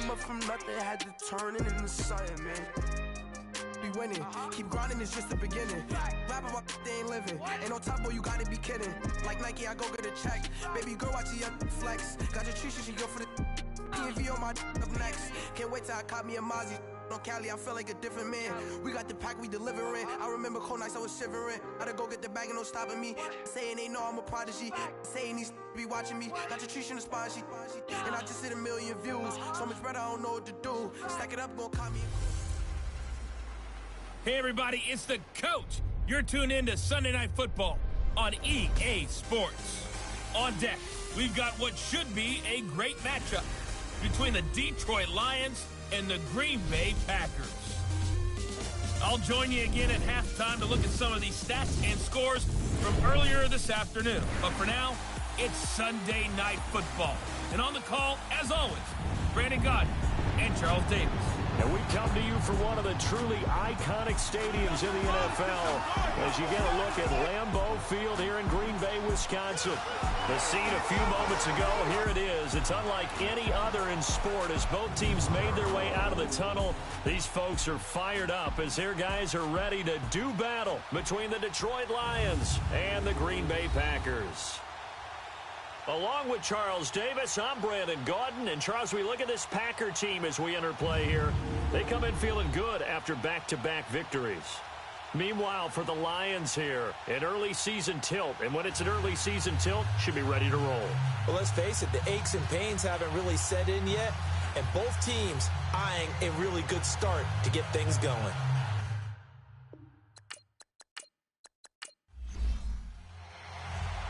Came up from nothing, had to turn it into something, man. Be winning, keep grinding, it's just the beginning. Rapping about they ain't living. Ain't no top boy, you gotta be kidding. Like Nike, I go get a check. Baby girl, watch the young flex. Got your Trisha, she go for the PNV on my up next. Can't wait till I caught me a Mozzie. On Cali, I feel like a different man. We got the pack, we delivering. I remember cold nights, I was shivering. Gotta go get the bag and no stopping me. Saying they know I'm a prodigy. Saying these be watching me. Got your Trisha in the spot, she. And I just hit 1 million views. So much better, I don't know what to do. Stack it up, gon' call me. Hey everybody, it's the coach. You're tuned in to Sunday Night Football on EA Sports. On deck, we've got what should be a great matchup between the Detroit Lions and the Green Bay Packers. I'll join you again at halftime to look at some of these stats and scores from earlier this afternoon. But for now, it's Sunday Night Football. And on the call, as always, Brandon Gaudin and Charles Davis. And we come to you from one of the truly iconic stadiums in the NFL as you get a look at Lambeau Field here in Green Bay, Wisconsin. The scene a few moments ago, here it is. It's unlike any other in sport as both teams made their way out of the tunnel. These folks are fired up as their guys are ready to do battle between the Detroit Lions and the Green Bay Packers. Along with Charles Davis, I'm Brandon Gaudin. And Charles, we look at this Packer team as we enter play here. They come in feeling good after back-to-back victories. Meanwhile, for the Lions here, an early season tilt. And when it's an early season tilt, should be ready to roll. Well, let's face it, the aches and pains haven't really set in yet. And both teams eyeing a really good start to get things going.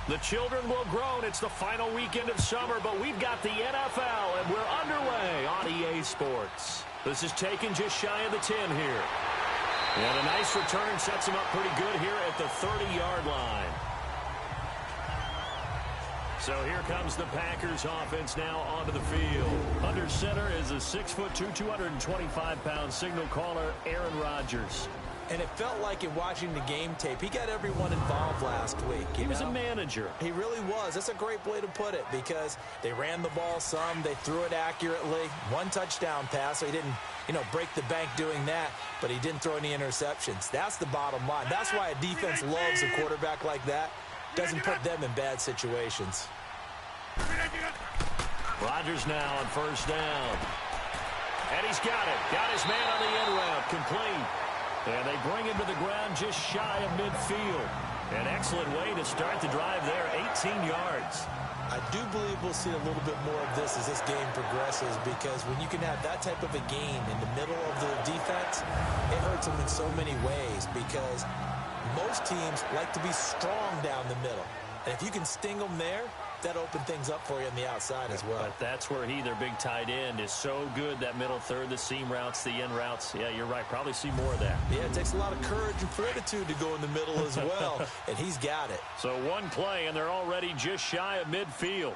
The children will groan. It's the final weekend of summer, but we've got the NFL, and we're underway on EA Sports. This is taken just shy of the 10 here. And a nice return sets him up pretty good here at the 30-yard line. So here comes the Packers offense now onto the field. Under center is a 6'2", 225-pound signal caller, Aaron Rodgers. And it felt like in watching the game tape, he got everyone involved last week. He was a manager. He really was. That's a great way to put it because they ran the ball some. They threw it accurately. 1 touchdown pass, so he didn't, break the bank doing that, but he didn't throw any interceptions. That's the bottom line. That's why a defense loves a quarterback like that. Doesn't put them in bad situations. Rodgers now on first down. And he's got it. Got his man on the end route. Complete. And they bring him to the ground just shy of midfield. An excellent way to start the drive there, 18 yards. I do believe we'll see a little bit more of this as this game progresses because when you can have that type of a game in the middle of the defense, it hurts them in so many ways because most teams like to be strong down the middle. And if you can sting them there, that opened things up for you on the outside as well. But that's where their big tight end, is so good, that middle third, the seam routes, the end routes. Yeah, you're right. Probably see more of that. Yeah, it takes a lot of courage and fortitude to go in the middle as well, and he's got it. So one play, and they're already just shy of midfield.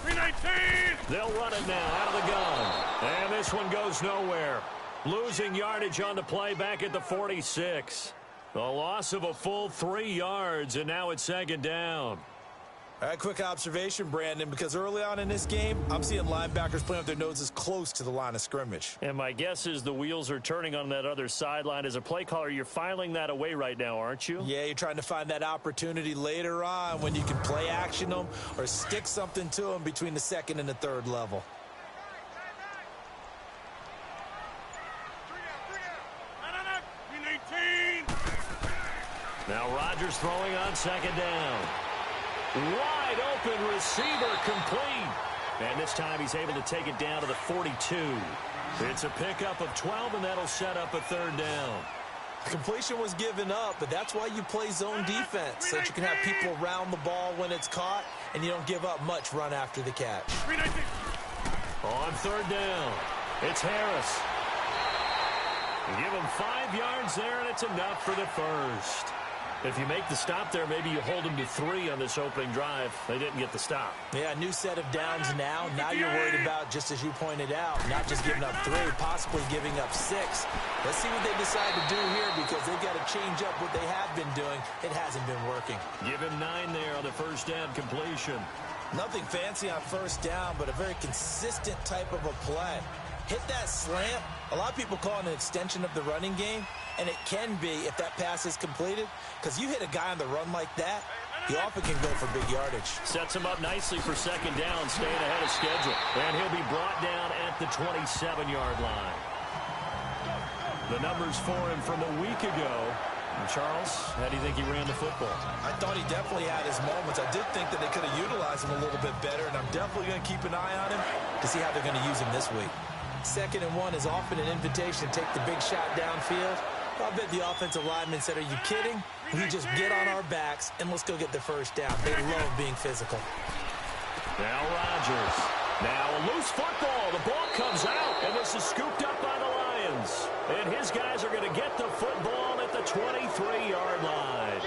319! They'll run it now out of the gun. And this one goes nowhere. Losing yardage on the play back at the 46. The loss of a full 3 yards, and now it's second down. All right, quick observation, Brandon, because early on in this game, I'm seeing linebackers playing with their noses close to the line of scrimmage. And my guess is the wheels are turning on that other sideline. As a play caller, you're filing that away right now, aren't you? Yeah, you're trying to find that opportunity later on when you can play action them or stick something to them between the second and the third level. Now Rodgers throwing on second down. Wide open receiver, complete. And this time he's able to take it down to the 42. It's a pickup of 12, and that'll set up a third down. Completion was given up, but that's why you play zone defense, so that you can have people around the ball when it's caught, and you don't give up much run after the catch. On third down, it's Harris. Give him 5 yards there, and it's enough for the first. If you make the stop there, maybe you hold them to 3 on this opening drive. They didn't get the stop. Yeah, new set of downs now. Now you're worried about, just as you pointed out, not just giving up 3, possibly giving up 6. Let's see what they decide to do here because they've got to change up what they have been doing. It hasn't been working. Give him 9 there on the first down completion. Nothing fancy on first down, but a very consistent type of a play. Hit that slant. A lot of people call it an extension of the running game, and it can be if that pass is completed, because you hit a guy on the run like that, he often can go for big yardage. Sets him up nicely for second down, staying ahead of schedule. And he'll be brought down at the 27-yard line. The numbers for him from a week ago. And Charles, how do you think he ran the football? I thought he definitely had his moments. I did think that they could have utilized him a little bit better, and I'm definitely going to keep an eye on him to see how they're going to use him this week. 2nd and 1 is often an invitation to take the big shot downfield. I bet the offensive lineman said, are you kidding? We just get on our backs and let's go get the first down. They love being physical. Now Rodgers. Now a loose football. The ball comes out, and this is scooped up by the Lions. And his guys are going to get the football at the 23-yard line.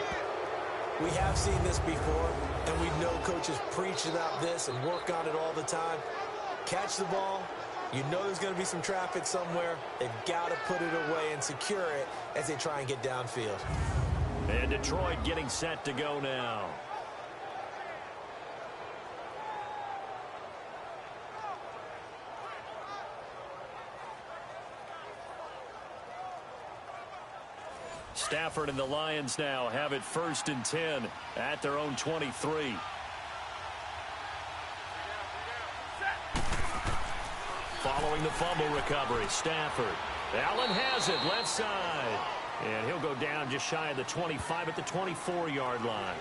We have seen this before, and we know coaches preach about this and work on it all the time. Catch the ball. You know there's going to be some traffic somewhere. They've got to put it away and secure it as they try and get downfield. And Detroit getting set to go now. Stafford and the Lions now have it 1st and 10 at their own 23. Following the fumble recovery, Stafford. Allen has it, left side. And he'll go down just shy of the 25 at the 24-yard line.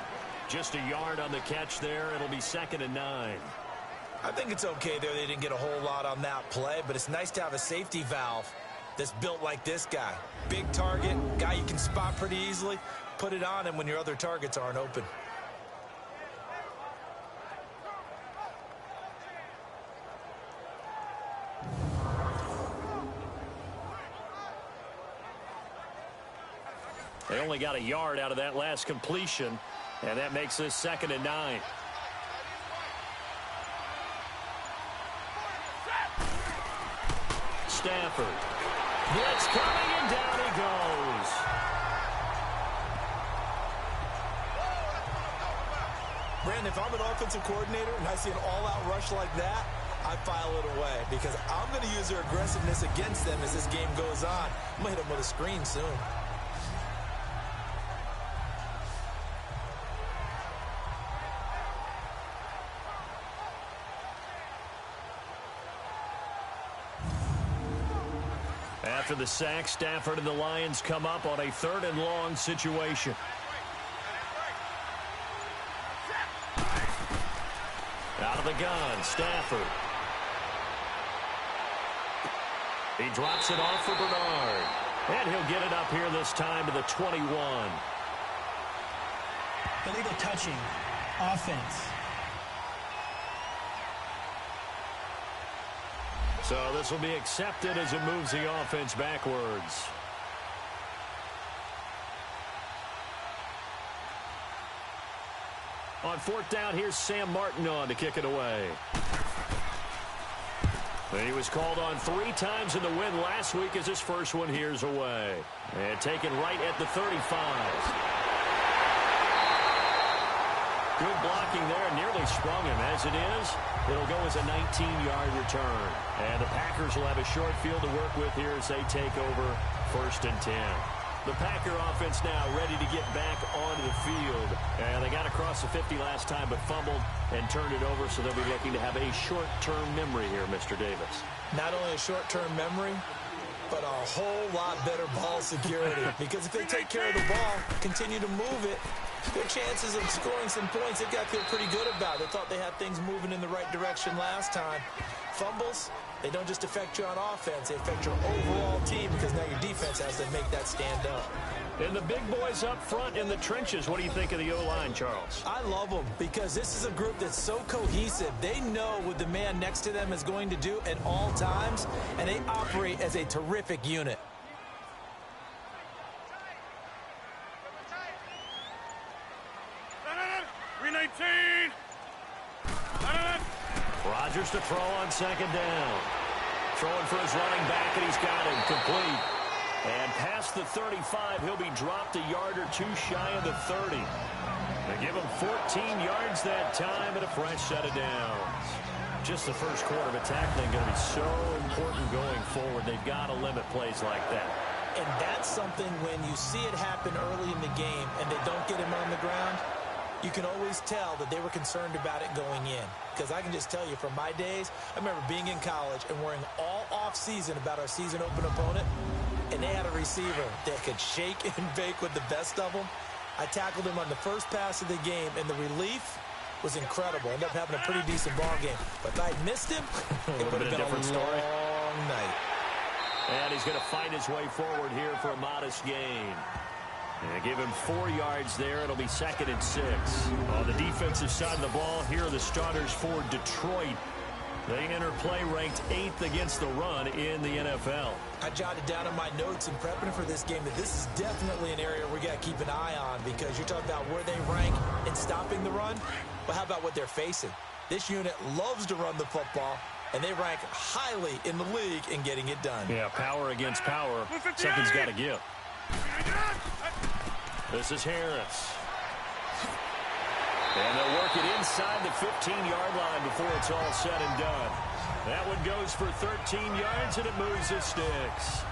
Just a yard on the catch there. It'll be 2nd and 9. I think it's okay there. They didn't get a whole lot on that play, but it's nice to have a safety valve that's built like this guy. Big target, guy you can spot pretty easily. Put it on him when your other targets aren't open. They only got a yard out of that last completion, and that makes this 2nd and 9. Stafford. Blitz coming, and down he goes. Brandon, if I'm an offensive coordinator and I see an all-out rush like that, I file it away because I'm going to use their aggressiveness against them as this game goes on. I'm going to hit them with a screen soon. After the sack, Stafford and the Lions come up on a 3rd and long situation. Out of the gun, Stafford. He drops it off for Bernard. And he'll get it up here this time to the 21. Illegal touching. Offense. So this will be accepted as it moves the offense backwards. On 4th down, here's Sam Martin on to kick it away. He was called on 3 times in the win last week as his first one here's away. And taken right at the 35. Good blocking there, nearly sprung him. As it is, it'll go as a 19-yard return. And the Packers will have a short field to work with here as they take over 1st and 10. The Packer offense now ready to get back onto the field. And they got across the 50 last time but fumbled and turned it over, so they'll be looking to have a short-term memory here, Mr. Davis. Not only a short-term memory, but a whole lot better ball security. Because if they take care of the ball, continue to move it, their chances of scoring some points, they've got to feel pretty good about. They thought they had things moving in the right direction last time. Fumbles, they don't just affect you on offense, they affect your overall team because now your defense has to make that stand up. And the big boys up front in the trenches, what do you think of the O-line, Charles? I love them because this is a group that's so cohesive. They know what the man next to them is going to do at all times, and they operate as a terrific unit. Rodgers to throw on 2nd down. Throwing for his running back, and he's got him complete. And past the 35, he'll be dropped a yard or two shy of the 30. They give him 14 yards that time and a fresh set of downs. Just the first quarter of tackling going to be so important going forward. They've got to limit plays like that. And that's something when you see it happen early in the game and they don't get him on the ground, you can always tell that they were concerned about it going in. Because I can just tell you from my days, I remember being in college and worrying all off-season about our season open opponent, and they had a receiver that could shake and bake with the best of them. I tackled him on the first pass of the game, and the relief was incredible. Ended up having a pretty decent ball game. But if I had missed him, it would have been a long night. And he's going to fight his way forward here for a modest gain. And give him 4 yards there. It'll be 2nd and 6. On the defensive side of the ball, here are the starters for Detroit. They enter play ranked 8th against the run in the NFL. I jotted down in my notes in prepping for this game that this is definitely an area we got to keep an eye on, because you're talking about where they rank in stopping the run. But how about what they're facing? This unit loves to run the football, and they rank highly in the league in getting it done. Yeah, power against power. Something's got to give. This is Harris. And they'll work it inside the 15-yard line before it's all said and done. That one goes for 13 yards, and it moves the sticks.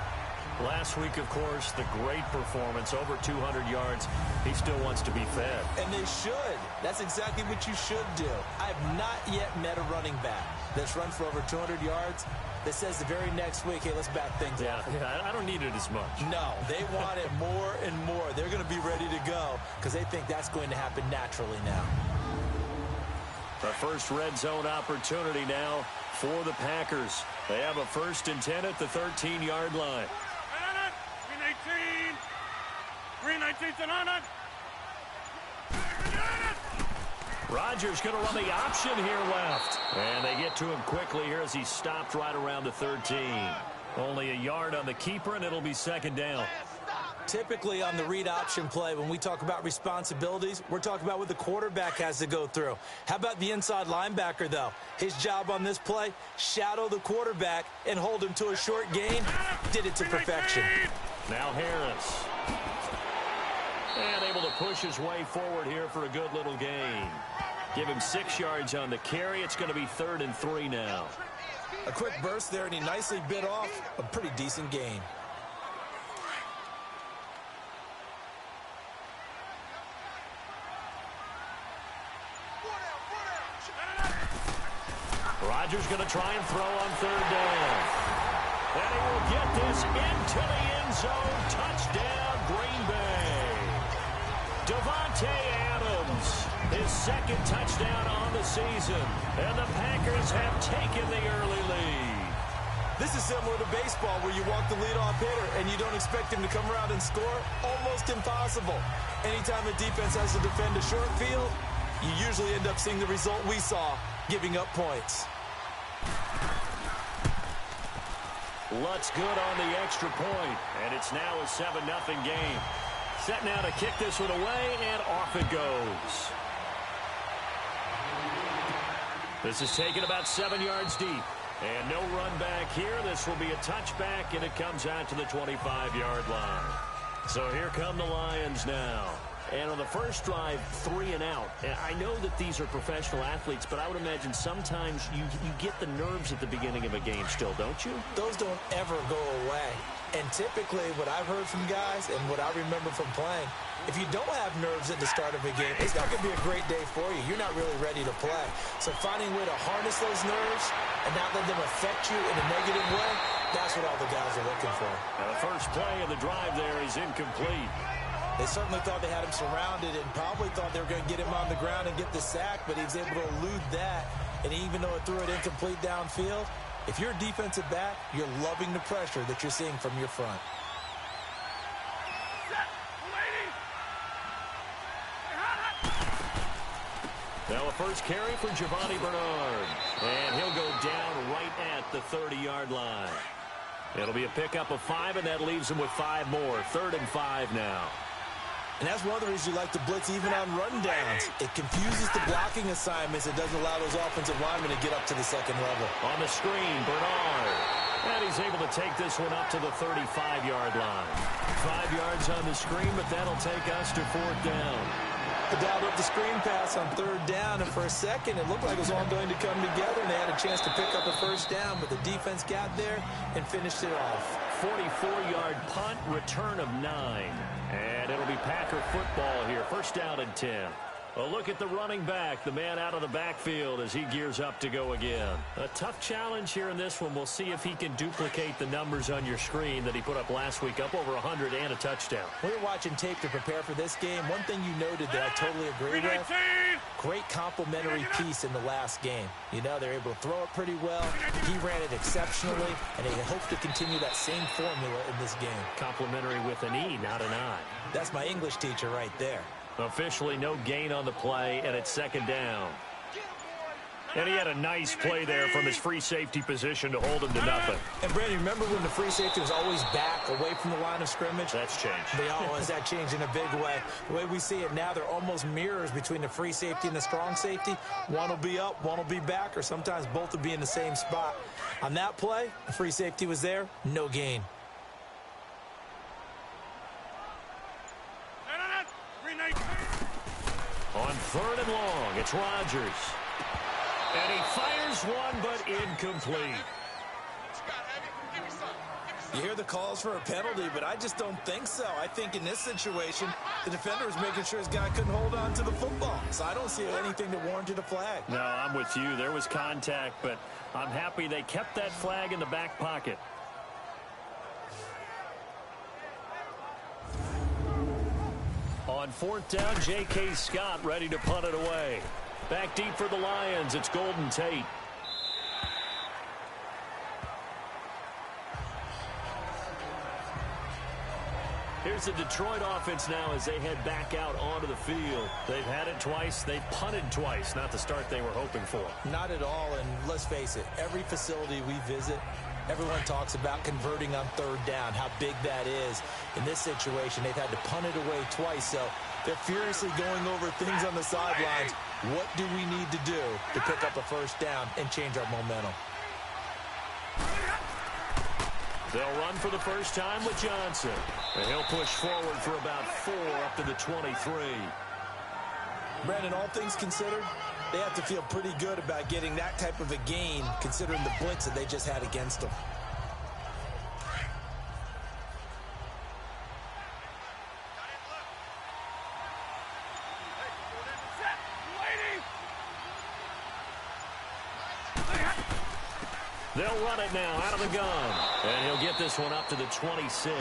Last week, of course, the great performance, over 200 yards. He still wants to be fed. And they should. That's exactly what you should do. I have not yet met a running back that's run for over 200 yards that says the very next week, hey, let's back things up. Yeah, I don't need it as much. No, they want it more and more. They're going to be ready to go because they think that's going to happen naturally now. The first red zone opportunity now for the Packers. They have a 1st and 10 at the 13-yard line. Rodgers going to run the option here left. And they get to him quickly here as he stopped right around the 13. Only a yard on the keeper, and it'll be 2nd down. Typically on the read option play, when we talk about responsibilities, we're talking about what the quarterback has to go through. How about the inside linebacker, though? His job on this play, shadow the quarterback and hold him to a short gain. Did it to perfection. Now Harris. And able to push his way forward here for a good little gain. Give him 6 yards on the carry. It's going to be 3rd and 3 now. A quick burst there, and he nicely bit off a pretty decent gain. Rodgers going to try and throw on 3rd down. And he will get this into the end zone. Touchdown, Green Bay. Davante Adams, his 2nd touchdown on the season. And the Packers have taken the early lead. This is similar to baseball where you walk the leadoff hitter and you don't expect him to come around and score. Almost impossible. Anytime the defense has to defend a short field, you usually end up seeing the result we saw, giving up points. Lutz good on the extra point, and it's now a 7-0 game. Set now to kick this one away, and off it goes. This is taken about 7 yards deep, and no run back here. This will be a touchback, and it comes out to the 25-yard line. So here come the Lions now. And on the first drive, 3 and out. And I know that these are professional athletes, but I would imagine sometimes you get the nerves at the beginning of a game still, don't you? Those don't ever go away. And typically what I've heard from guys and what I remember from playing, if you don't have nerves at the start of a game, it's not going to be a great day for you. You're not really ready to play. So finding a way to harness those nerves and not let them affect you in a negative way, that's what all the guys are looking for. Now the first play of the drive there is incomplete. They certainly thought they had him surrounded and probably thought they were going to get him on the ground and get the sack, but he was able to elude that. And even though it threw it incomplete downfield, if you're a defensive back, you're loving the pressure that you're seeing from your front. Now a first carry for Giovanni Bernard. And he'll go down right at the 30-yard line. It'll be a pickup of 5, and that leaves him with 5 more. 3rd and 5 now. And that's one of the reasons you like to blitz even on run downs. It confuses the blocking assignments. It doesn't allow those offensive linemen to get up to the second level. On the screen, Bernard. And he's able to take this one up to the 35-yard line. 5 yards on the screen, but that'll take us to 4th down. Dialed up the screen pass on third down, and for a second it looked like it was all going to come together, and they had a chance to pick up a first down, but the defense got there and finished it off. 44-yard punt, return of 9. And it'll be Packer football here, first down and 10. A look at the running back, the man out of the backfield as he gears up to go again. A tough challenge here in this one. We'll see if he can duplicate the numbers on your screen that he put up last week, up over 100 and a touchdown. We were watching tape to prepare for this game. One thing you noted that I totally agree with, great complimentary piece in the last game. You know, they're able to throw it pretty well. He ran it exceptionally, and they hope to continue that same formula in this game. Complimentary with an E, not an I. That's my English teacher right there. Officially no gain on the play, and it's second down. And he had a nice play there from his free safety position to hold him to nothing. And, Brandon, remember when the free safety was always back away from the line of scrimmage? That's changed. They always that changed in a big way. The way we see it now, they're almost mirrors between the free safety and the strong safety. One will be up, one will be back, or sometimes both will be in the same spot. On that play, the free safety was there, no gain. On third and long, it's Rodgers. And he fires one, but incomplete. You hear the calls for a penalty, but I just don't think so. I think in this situation, the defender was making sure his guy couldn't hold on to the football. So I don't see anything that warranted a flag. No, I'm with you. There was contact, but I'm happy they kept that flag in the back pocket. On fourth down, J.K. Scott ready to punt it away. Back deep for the Lions, it's Golden Tate. Here's the Detroit offense now as they head back out onto the field. They've had it twice. They've punted twice. Not the start they were hoping for. Not at all, and let's face it, every facility we visit, everyone talks about converting on third down, how big that is. In this situation, they've had to punt it away twice, so they're furiously going over things on the sidelines. What do we need to do to pick up a first down and change our momentum? They'll run for the first time with Johnson. And he'll push forward for about 4 up to the 23. Brandon, all things considered, they have to feel pretty good about getting that type of a gain considering the blitz that they just had against them. They'll run it now out of the gun. And he'll get this one up to the 26.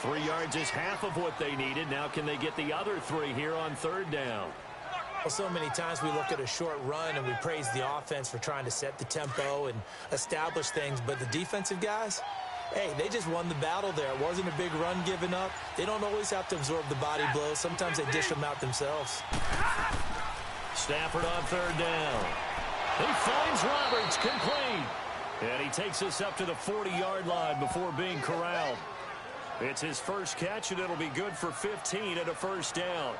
3 yards is half of what they needed. Now can they get the other 3 here on third down? Well, so many times we look at a short run and we praise the offense for trying to set the tempo and establish things. But the defensive guys, hey, they just won the battle there. It wasn't a big run given up. They don't always have to absorb the body blows. Sometimes they dish them out themselves. Stafford on third down. He finds Roberts complete. And he takes us up to the 40-yard line before being corralled. It's his first catch, and it'll be good for 15 and a first down.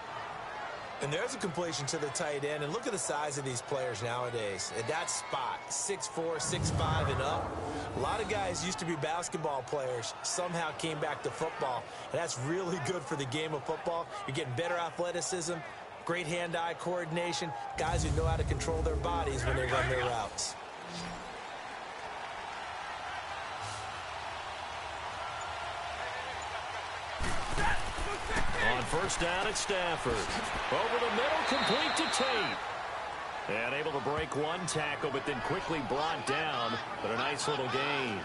And there's a completion to the tight end. And look at the size of these players nowadays. At that spot, 6'4", 6'5", and up. A lot of guys used to be basketball players, somehow came back to football. And that's really good for the game of football. You're getting better athleticism, great hand-eye coordination, guys who know how to control their bodies when they run their routes. On first down at Stafford. Over the middle, complete to Tate. And able to break one tackle, but then quickly brought down. But a nice little gain.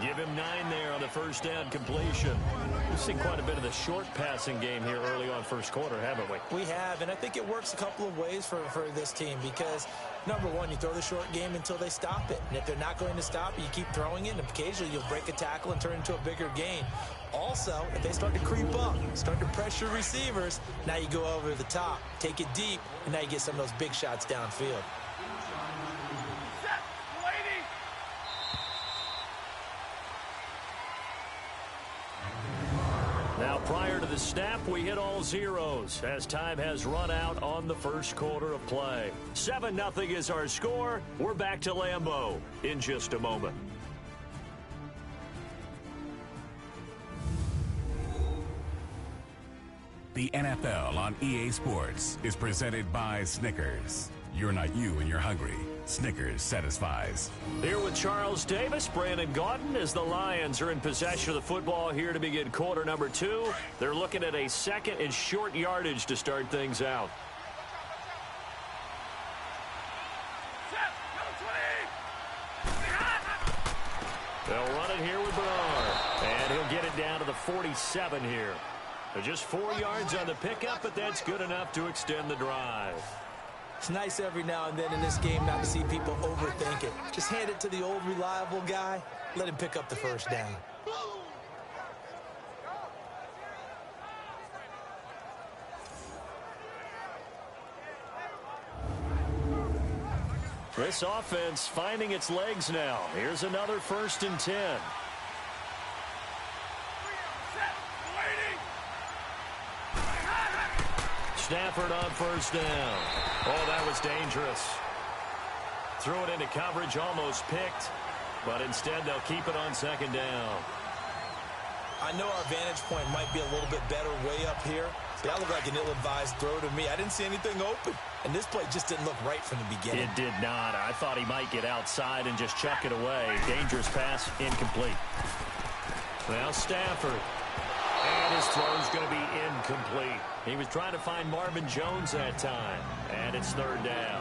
Give him 9 there on the first down completion. We've seen quite a bit of the short passing game here early on first quarter, haven't we? We have, and I think it works a couple of ways for this team because, number one, you throw the short game until they stop it. And if they're not going to stop it, you keep throwing it, and occasionally you'll break a tackle and turn it into a bigger gain. Also, if they start to creep up, start to pressure receivers, now you go over the top, take it deep, and now you get some of those big shots downfield. Now, prior to the snap, we hit all zeros as time has run out on the first quarter of play. 7-0 is our score. We're back to Lambeau in just a moment. The NFL on EA Sports is presented by Snickers. You're not you when you're hungry. Snickers satisfies. Here with Charles Davis, Brandon Gaudin, as the Lions are in possession of the football here to begin quarter number 2. They're looking at a second and short yardage to start things out. They'll run it here with Bernard, and he'll get it down to the 47 here. They're just 4 yards on the pickup, but that's good enough to extend the drive. It's nice every now and then in this game not to see people overthink it. Just hand it to the old reliable guy. Let him pick up the first down. This offense finding its legs now. Here's another 1st and 10. Stafford on 1st down. Oh, that was dangerous. Threw it into coverage, almost picked, but instead they'll keep it on 2nd down. I know our vantage point might be a little bit better way up here. That looked like an ill-advised throw to me. I didn't see anything open, and this play just didn't look right from the beginning. It did not. I thought he might get outside and just chuck it away. Dangerous pass, incomplete. Now Stafford. And his throw's going to be incomplete. He was trying to find Marvin Jones that time, and it's 3rd down.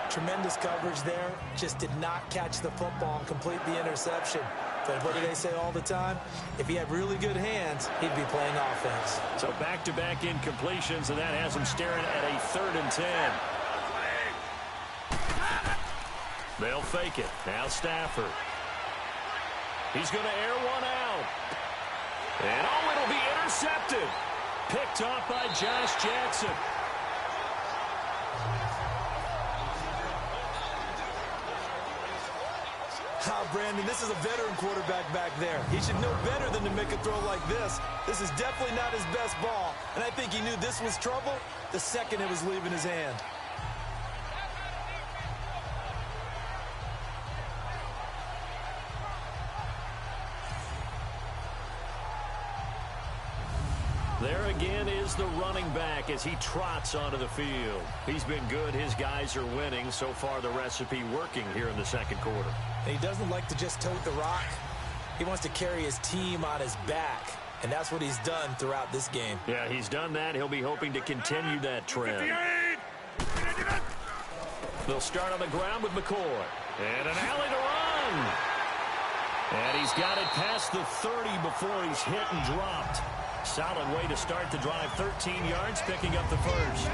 Tremendous coverage there. Just did not catch the football and complete the interception. But what do they say all the time? If he had really good hands, he'd be playing offense. So back-to-back incompletions, and that has him staring at a 3rd and 10. They'll fake it. Now Stafford. He's going to air one out. And, oh, it'll be intercepted. Picked off by Josh Jackson. Brandon, this is a veteran quarterback back there. He should know better than to make a throw like this. This is definitely not his best ball, and I think he knew this was trouble the second it was leaving his hand. There again is the running back as he trots onto the field. He's been good. His guys are winning. So far, the recipe working here in the 2nd quarter. And he doesn't like to just tote the rock. He wants to carry his team on his back, and that's what he's done throughout this game. Yeah, he's done that. He'll be hoping to continue that trend. They'll start on the ground with McCoy. And an alley to run. And he's got it past the 30 before he's hit and dropped. Solid way to start the drive. 13 yards, picking up the 1st.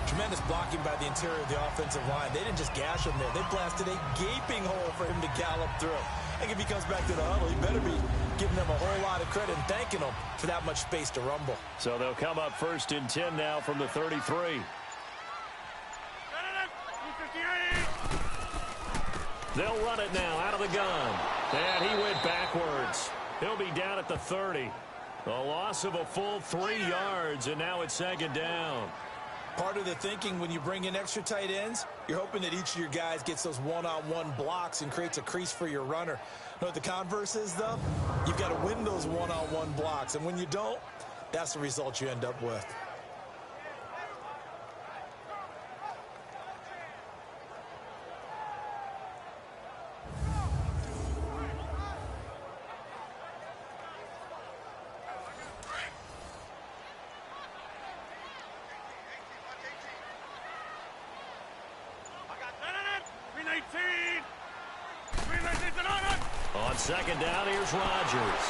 Tremendous blocking by the interior of the offensive line. They didn't just gash him there. They blasted a gaping hole for him to gallop through. I think if he comes back to the huddle, he better be giving them a whole lot of credit and thanking them for that much space to rumble. So they'll come up 1st and 10 now from the 33. They'll run it now out of the gun. And he went backwards. He'll be down at the 30. A loss of a full 3 yards, and now it's 2nd down. Part of the thinking when you bring in extra tight ends, you're hoping that each of your guys gets those one-on-one blocks and creates a crease for your runner. You know what the converse is, though? You've got to win those one-on-one blocks, and when you don't, that's the result you end up with. On 2nd down, here's Rodgers.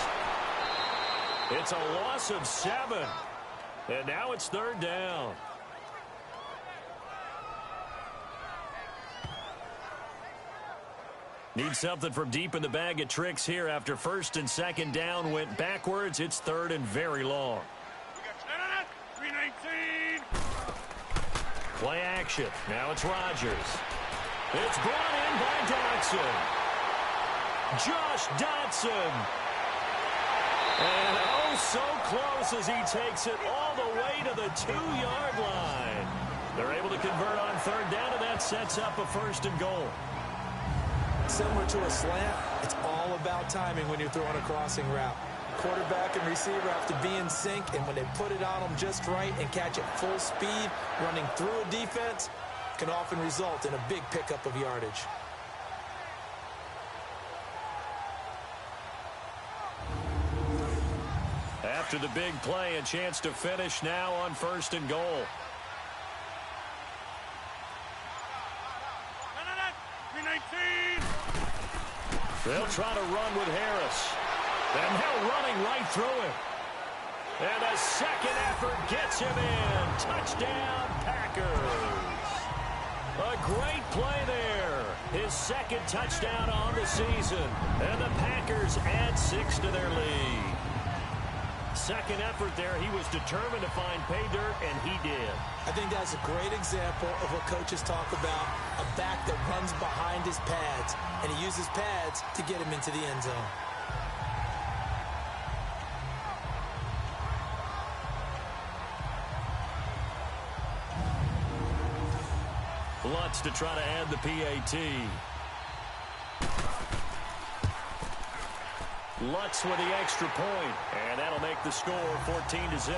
It's a loss of 7. And now it's 3rd down. Need something from deep in the bag of tricks here after 1st and 2nd down went backwards. It's 3rd and very long. Play action. Now it's Rodgers. It's brought in by Dotson. Josh Dotson. And oh, so close as he takes it all the way to the 2-yard line. They're able to convert on 3rd down, and that sets up a 1st and goal. Similar to a slant, it's all about timing when you're throwing a crossing route. quarterback and receiver have to be in sync, and when they put it on them just right and catch it full speed, running through a defense, can often result in a big pickup of yardage. After the big play, a chance to finish now on 1st and goal. They'll try to run with Harris. And they're running right through him. And a second effort gets him in. Touchdown, Packers. A great play there. His second touchdown on the season. And the Packers add 6 to their lead. Second effort there. He was determined to find pay dirt, and he did. I think that's a great example of what coaches talk about, a back that runs behind his pads, and he uses pads to get him into the end zone. Lutz to try to add the PAT. Lutz with the extra point, and that'll make the score 14-0.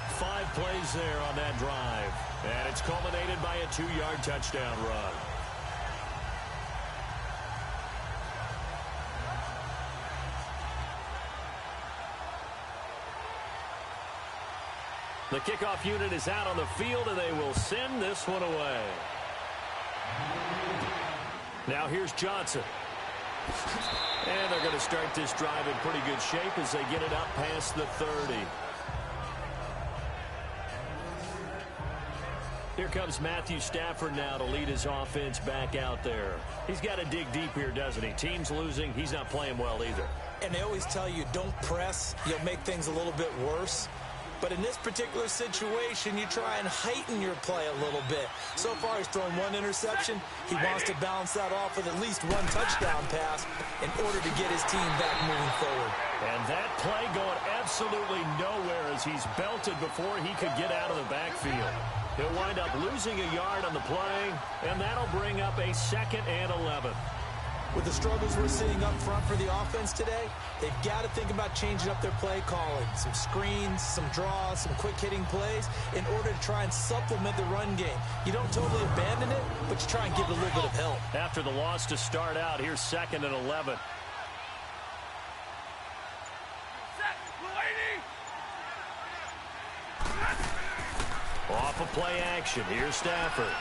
5 plays there on that drive, and it's culminated by a 2-yard touchdown run. The kickoff unit is out on the field, and they will send this one away. Now here's Johnson. And they're going to start this drive in pretty good shape as they get it up past the 30. Here comes Matthew Stafford now to lead his offense back out there. He's got to dig deep here, doesn't he? Team's losing. He's not playing well either. And they always tell you, don't press. You'll make things a little bit worse. But in this particular situation, you try and heighten your play a little bit. So far, he's thrown 1 interception. He wants to balance that off with at least 1 touchdown pass in order to get his team back moving forward. And that play going absolutely nowhere as he's belted before he could get out of the backfield. He'll wind up losing a yard on the play, and that'll bring up a 2nd and 11. With the struggles we're seeing up front for the offense today, they've got to think about changing up their play calling. Some screens, some draws, some quick-hitting plays in order to try and supplement the run game. You don't totally abandon it, but you try and give it a little bit of help. After the loss to start out, here's 2nd and 11. Off of play action, here's Stafford.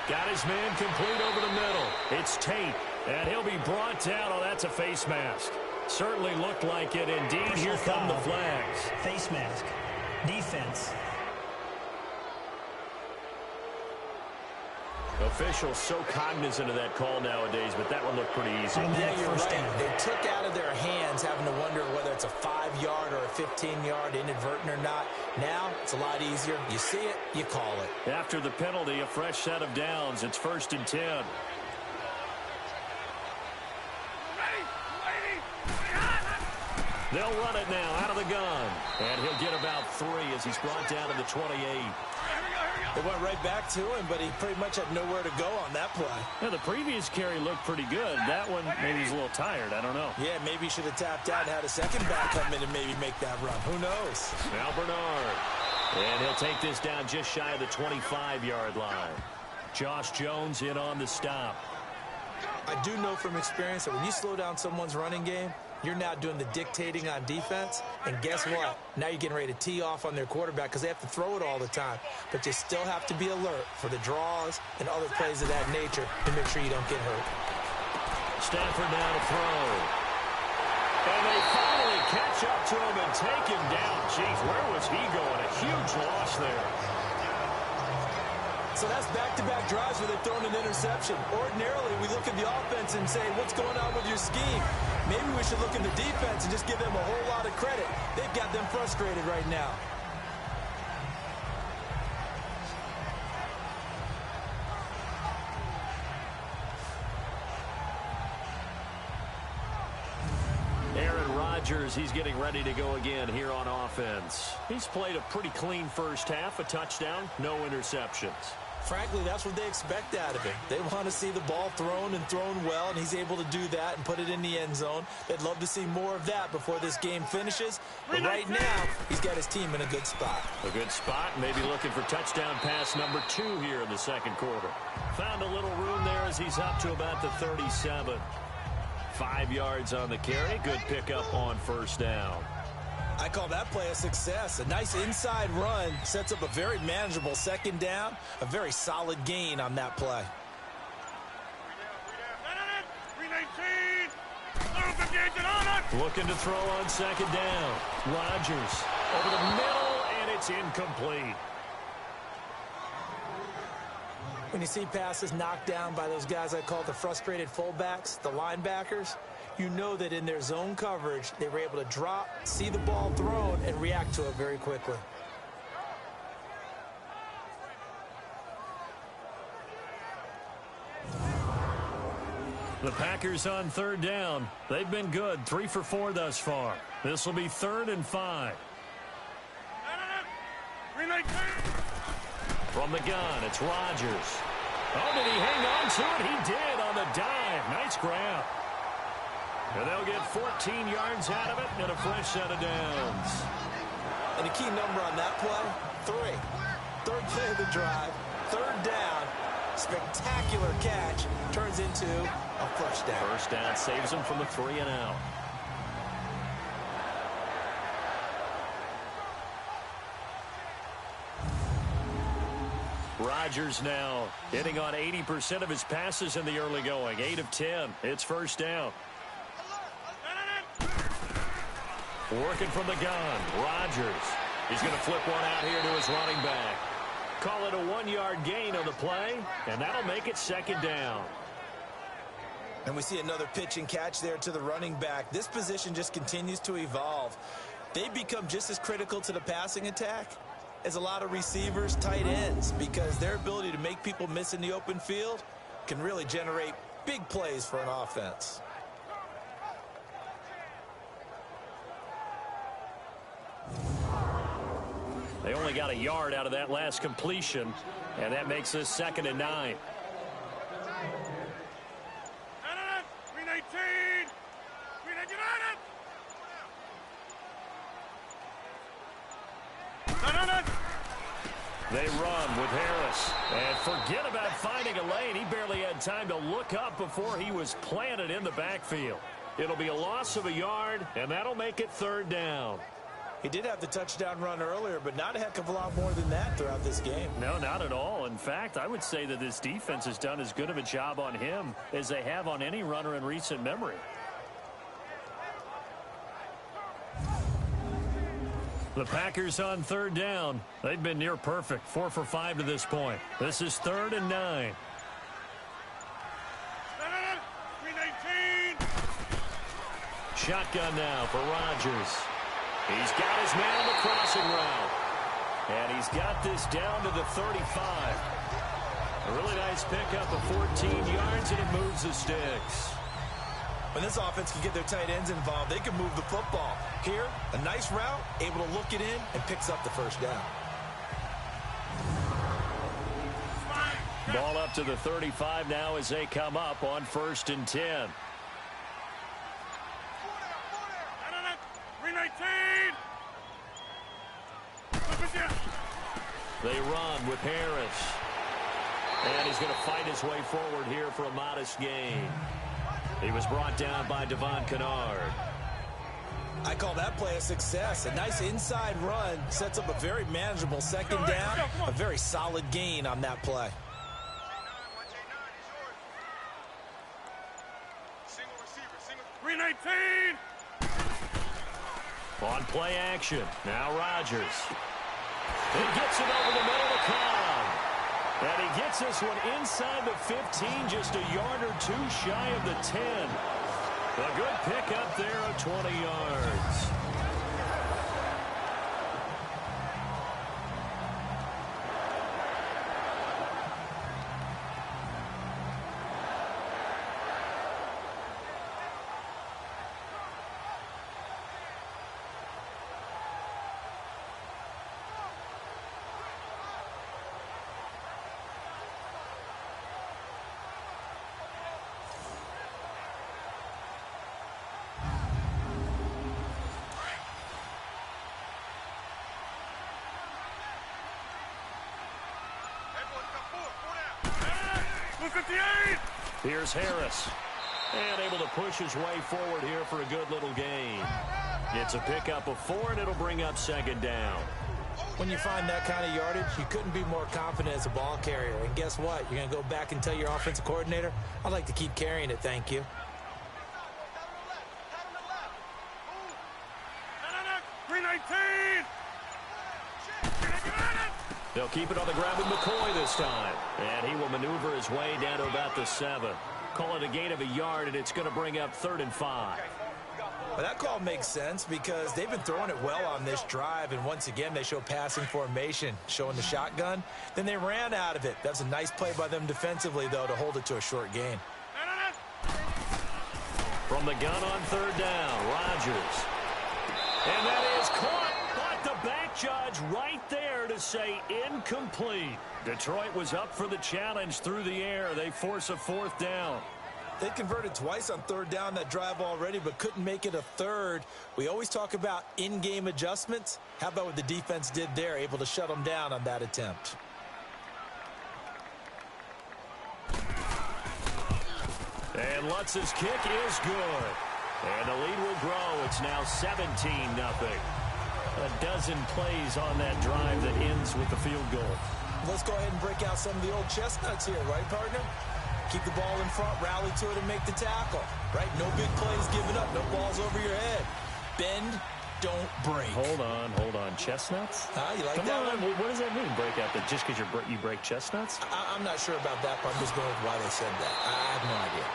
Got his man complete over the middle. It's Tate, and he'll be brought down. Oh, that's a face mask. Certainly looked like it. Indeed, here come the flags. Face mask. Defense. Officials so cognizant of that call nowadays, but that one looked pretty easy. Yeah, you're right. They took out of their hands having to wonder whether it's a 5-yard or a 15-yard inadvertent or not. Now, it's a lot easier. You see it, you call it. After the penalty, a fresh set of downs. It's 1st and 10. They'll run it now out of the gun. And he'll get about 3 as he's brought down to the 28. They went right back to him, but he pretty much had nowhere to go on that play. Yeah, the previous carry looked pretty good. That one, maybe he's a little tired. I don't know. Yeah, maybe he should have tapped out and had a second back come in and maybe make that run. Who knows? Now Bernard. And he'll take this down just shy of the 25-yard line. Josh Jones in on the stop. I do know from experience that when you slow down someone's running game, you're now doing the dictating on defense. And guess what? Now you're getting ready to tee off on their quarterback because they have to throw it all the time. But you still have to be alert for the draws and other plays of that nature to make sure you don't get hurt. Stafford now to throw. And they finally catch up to him and take him down. Jeez, where was he going? A huge loss there. So that's back-to-back drives where they've thrown an interception. Ordinarily, we look at the offense and say, what's going on with your scheme? Maybe we should look at the defense and just give them a whole lot of credit. They've got them frustrated right now. Aaron Rodgers, he's getting ready to go again here on offense. He's played a pretty clean first half, a touchdown, no interceptions. Frankly, that's what they expect out of him. They want to see the ball thrown and thrown well, and he's able to do that and put it in the end zone. They'd love to see more of that before this game finishes. But right now, he's got his team in a good spot. A good spot, maybe looking for touchdown pass number 2 here in the second quarter. Found a little room there as he's up to about the 37. 5 yards on the carry. Good pickup on first down. I call that play a success. A nice inside run sets up a very manageable second down. A very solid gain on that play. Looking to throw on second down. Rodgers over the middle, and it's incomplete. When you see passes knocked down by those guys I call the frustrated fullbacks, the linebackers, you know that in their zone coverage, they were able to drop, see the ball thrown, and react to it very quickly. The Packers on third down. They've been good, 3 for 4 thus far. This will be 3rd and 5. From the gun, it's Rodgers. Oh, did he hang on to it? He did on the dive. Nice grab. And they'll get 14 yards out of it and a fresh set of downs. And a key number on that play, 3. Third play of the drive, 3rd down. Spectacular catch turns into a first down. First down saves him from the 3 and out. Rodgers now hitting on 80% of his passes in the early going. 8 of 10. It's first down. Working from the gun. Rodgers. He's going to flip one out here to his running back. Call it a 1-yard gain on the play, and that'll make it 2nd down. And we see another pitch and catch there to the running back. This position just continues to evolve. They become just as critical to the passing attack as a lot of receivers, tight ends, because their ability to make people miss in the open field can really generate big plays for an offense. They only got a yard out of that last completion, and that makes this 2nd and 9. They run with Harris. And forget about finding a lane. He barely had time to look up before he was planted in the backfield. It'll be a loss of a yard, and that'll make it 3rd down. He did have the touchdown run earlier, but not a heck of a lot more than that throughout this game. No, not at all. In fact, I would say that this defense has done as good of a job on him as they have on any runner in recent memory. The Packers on 3rd down. They've been near perfect, 4 for 5 to this point. This is 3rd and 9. Shotgun now for Rodgers. He's got his man on the crossing route. And he's got this down to the 35. A really nice pickup of 14 yards, and it moves the sticks. When this offense can get their tight ends involved, they can move the football. Here, a nice route, able to look it in, and picks up the first down. Ball up to the 35 now as they come up on 1st and 10. They run with Harris. And he's going to fight his way forward here for a modest gain. He was brought down by Devon Kennard. I call that play a success. A nice inside run sets up a very manageable 2nd down. A very solid gain on that play. On play action. Now Rodgers. He gets it over the middle of Cobb. And he gets this one inside the 15, just a yard or 2 shy of the 10. A good pickup there of 20 yards. Here's Harris. And able to push his way forward here for a good little gain. It's a pickup of 4, and it'll bring up second down. When you find that kind of yardage, you couldn't be more confident as a ball carrier. And guess what? You're going to go back and tell your offensive coordinator, I'd like to keep carrying it, thank you. They'll keep it on the ground with McCoy this time. And he will maneuver his way down to about the 7. Call it a gain of a yard, and it's going to bring up 3rd and 5. Well, that call makes sense because they've been throwing it well on this drive, and once again they show passing formation, showing the shotgun. Then they ran out of it. That's a nice play by them defensively, though, to hold it to a short gain. From the gun on 3rd down, Rodgers. And that is caught, but the back judge right there to say incomplete. Detroit was up for the challenge through the air. They force a 4th down. They converted twice on 3rd down that drive already, but couldn't make it a 3rd. We always talk about in-game adjustments. How about what the defense did there, able to shut them down on that attempt? And Lutz's kick is good. And the lead will grow. It's now 17-0. A dozen plays on that drive that ends with the field goal. Let's go ahead and break out some of the old chestnuts here, right, partner? Keep the ball in front, rally to it, and make the tackle, right? No big plays given up, no balls over your head. Bend, don't break. Hold on. Chestnuts? You like Come that on. one? What does that mean, break out? That just because you break chestnuts? I'm not sure about that part. I'm just going with why they said that. I have no idea.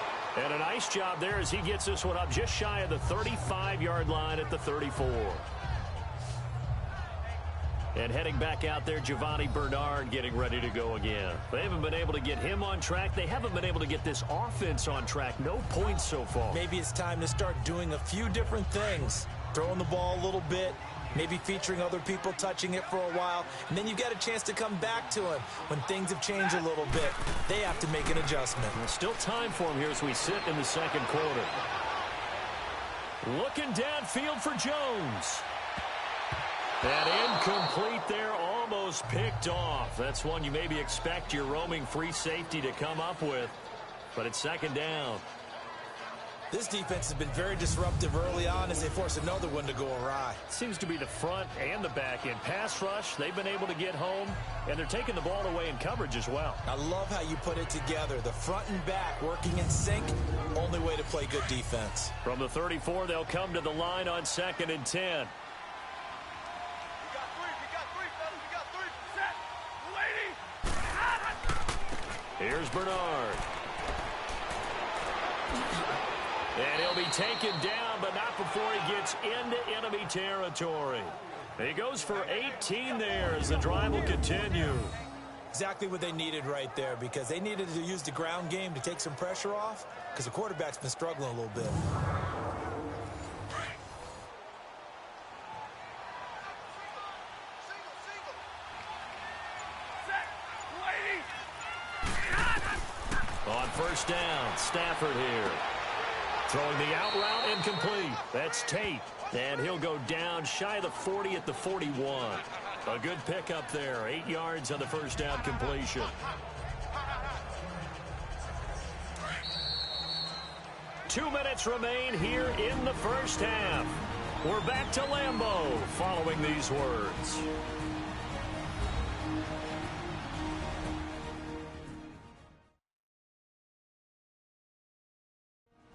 And a nice job there as he gets this one up just shy of the 35-yard line at the 34. And heading back out there, Giovanni Bernard getting ready to go again. They haven't been able to get him on track. They haven't been able to get this offense on track. No points so far. Maybe it's time to start doing a few different things. Throwing the ball a little bit, maybe featuring other people touching it for a while, and then you get a chance to come back to him when things have changed a little bit. They have to make an adjustment. There's still time for him here as we sit in the second quarter. Looking downfield for Jones. And incomplete there, almost picked off. That's one you maybe expect your roaming free safety to come up with, but it's second down. This defense has been very disruptive early on as they force another one to go awry. Seems to be the front and the back end. Pass rush, they've been able to get home, and they're taking the ball away in coverage as well. I love how you put it together. The front and back working in sync, only way to play good defense. From the 34, they'll come to the line on 2nd and 10. Here's Bernard. And he'll be taken down, but not before he gets into enemy territory. He goes for 18 there as the drive will continue. Exactly what they needed right there, because they needed to use the ground game to take some pressure off, because the quarterback's been struggling a little bit. On first down, Stafford here. Throwing the out route incomplete. That's Tate. And he'll go down shy of the 40 at the 41. A good pickup there. 8 yards on the first down completion. Two minutes remain here in the first half. We're back to Lambeau following these words.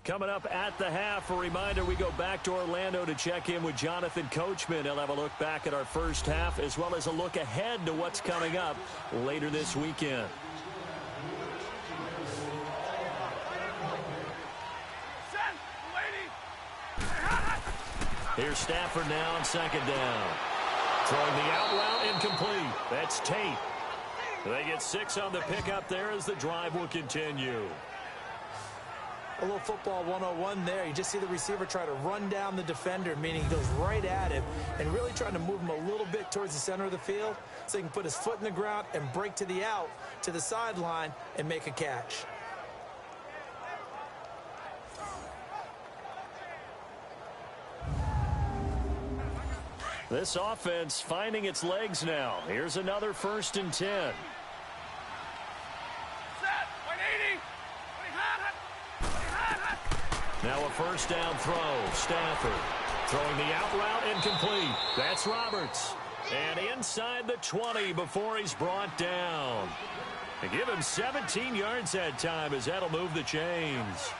Coming up at the half, a reminder, we go back to Orlando to check in with Jonathan Coachman. He'll have a look back at our first half as well as a look ahead to what's coming up later this weekend. Here's Stafford now on second down. Throwing the out route incomplete. That's Tate. They get 6 on the pickup there as the drive will continue. A little football 101 there. You just see the receiver try to run down the defender, meaning he goes right at him and really trying to move him a little bit towards the center of the field so he can put his foot in the ground and break to the out, to the sideline, and make a catch. This offense finding its legs now. Here's another 1st and 10. Now a first down throw. Stafford throwing the out route incomplete. That's Roberts. And inside the 20 before he's brought down. They give him 17 yards that time as that'll move the chains.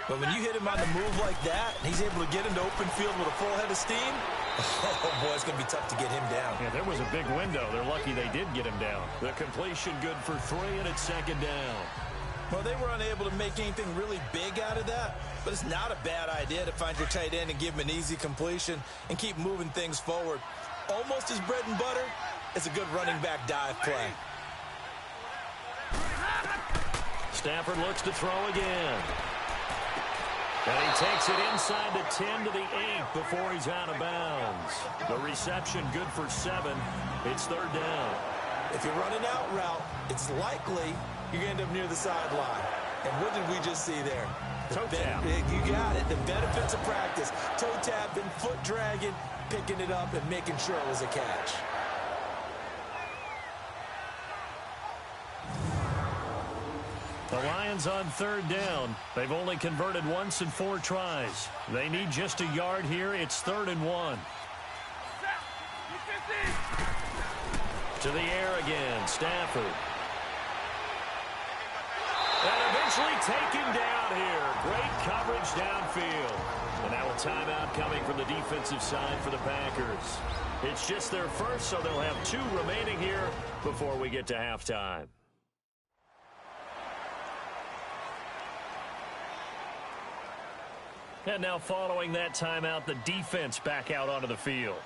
But when you hit him on the move like that, and he's able to get into open field with a full head of steam, oh, boy, it's going to be tough to get him down. Yeah, there was a big window. They're lucky they did get him down. The completion good for 3, and it's second down. Well, they were unable to make anything really big out of that, but it's not a bad idea to find your tight end and give him an easy completion and keep moving things forward. Almost his bread and butter is a good running back dive play. Stafford looks to throw again. And he takes it inside the 10 to the 8 before he's out of bounds. The reception good for 7. It's third down. If you're running out route, it's likely you're going to end up near the sideline. And what did we just see there? Toe tap. You got it. The benefits of practice. Toe tapping, foot dragging, picking it up, and making sure it was a catch. The Lions on third down. They've only converted once in 4 tries. They need just a yard here. It's 3rd and 1. To the air again. Stafford. And eventually taken down here. Great coverage downfield. And now a timeout coming from the defensive side for the Packers. It's just their first, so they'll have 2 remaining here before we get to halftime. And now following that timeout, the defense back out onto the field.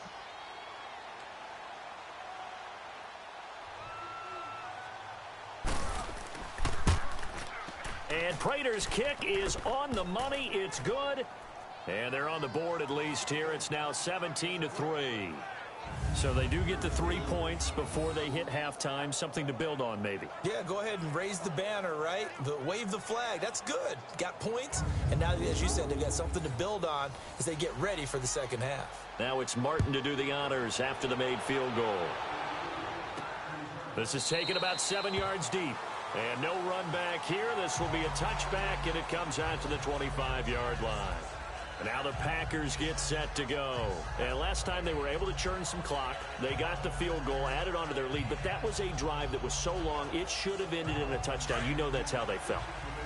And Prater's kick is on the money. It's good. And they're on the board at least here. It's now 17-3. So they do get the 3 points before they hit halftime. Something to build on, maybe. Yeah, go ahead and raise the banner, right? Wave the flag. That's good. Got points. And now, as you said, they've got something to build on as they get ready for the second half. Now it's Martin to do the honors after the made field goal. This is taken about 7 yards deep. And no run back here. This will be a touchback, and it comes out to the 25-yard line. And now the Packers get set to go. And last time they were able to churn some clock. They got the field goal, added on to their lead. But that was a drive that was so long, it should have ended in a touchdown. You know that's how they felt.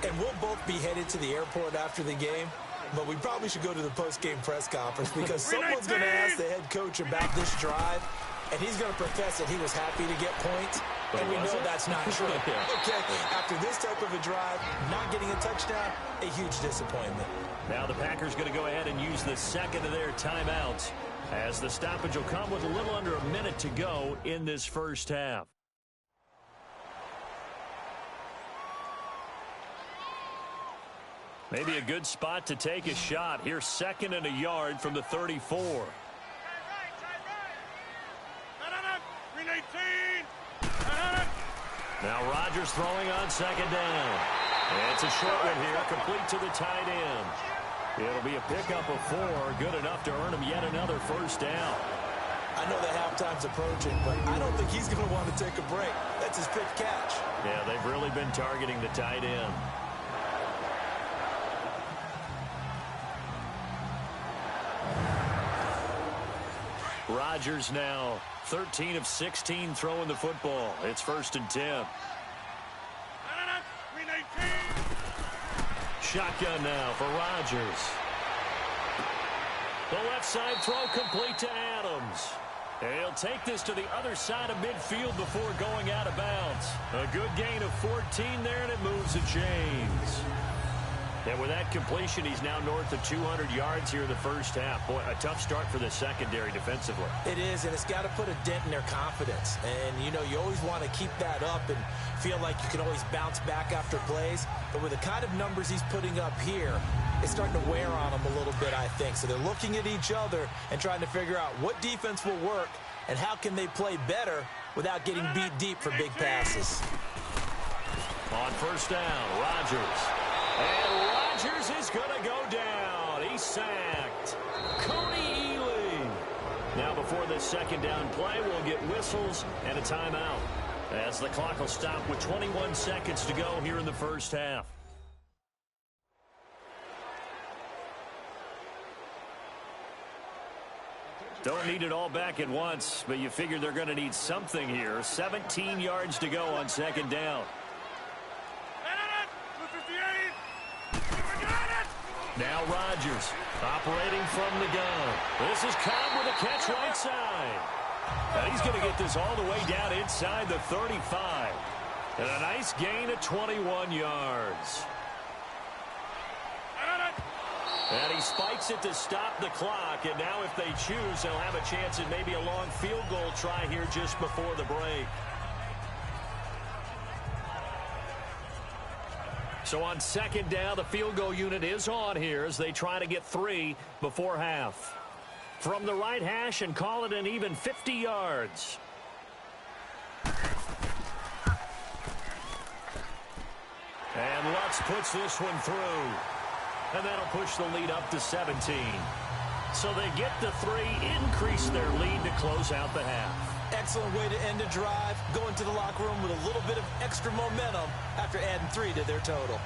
And we'll both be headed to the airport after the game. But we probably should go to the post-game press conference because someone's going to ask the head coach about this drive. And he's going to profess that he was happy to get points. But and we know that's not true. Yeah. Okay, after this type of a drive, not getting a touchdown, a huge disappointment. Now the Packers going to go ahead and use the second of their timeouts as the stoppage will come with a little under a minute to go in this first half. Maybe a good spot to take a shot. Here's 2nd and a yard from the 34. Now Rodgers throwing on 2nd down. And it's a short one here, complete to the tight end. It'll be a pickup of 4, good enough to earn him yet another first down. I know that halftime's approaching, but I don't think he's going to want to take a break. That's his 5th catch. Yeah, they've really been targeting the tight end. Rodgers now 13 of 16 throwing the football. It's 1st and 10. Shotgun now for Rodgers. The left side throw complete to Adams. And he'll take this to the other side of midfield before going out of bounds. A good gain of 14 there, and it moves the chains. And with that completion, he's now north of 200 yards here in the first half. Boy, a tough start for the secondary defensively. It is, and it's got to put a dent in their confidence. And, you know, you always want to keep that up and feel like you can always bounce back after plays. But with the kind of numbers he's putting up here, it's starting to wear on them a little bit, I think. So they're looking at each other and trying to figure out what defense will work and how can they play better without getting beat deep for big passes. On first down, Rodgers. And Rodgers is going to go down. He's sacked. Cody Ealy. Now before this second down play, we'll get whistles and a timeout as the clock will stop with 21 seconds to go here in the first half. Don't need it all back at once, but you figure they're going to need something here. 17 yards to go on second down. Now Rodgers operating from the gun. This is Cobb with a catch right side. And he's going to get this all the way down inside the 35. And a nice gain of 21 yards. And he spikes it to stop the clock. And now if they choose, they'll have a chance at maybe a long field goal try here just before the break. So on second down, the field goal unit is on here as they try to get 3 before half. From the right hash and call it an even 50 yards. And Lutz puts this one through. And that'll push the lead up to 17. So they get the 3, increase their lead to close out the half. Excellent way to end a drive. Go into the locker room with a little bit of extra momentum after adding 3 to their total.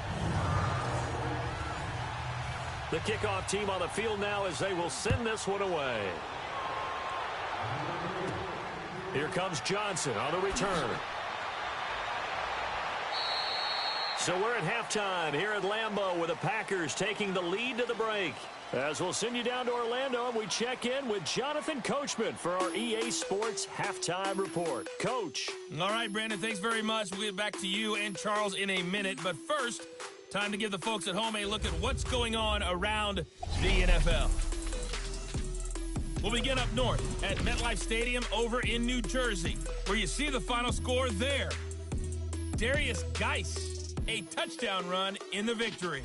The kickoff team on the field now as they will send this one away. Here comes Johnson on the return. So we're at halftime here at Lambeau with the Packers taking the lead to the break. As we'll send you down to Orlando, and we check in with Jonathan Coachman for our EA Sports Halftime Report. Coach. All right, Brandon, thanks very much. We'll get back to you and Charles in a minute. But first, time to give the folks at home a look at what's going on around the NFL. We'll begin up north at MetLife Stadium over in New Jersey, where you see the final score there. Darius Geis, a touchdown run in the victory.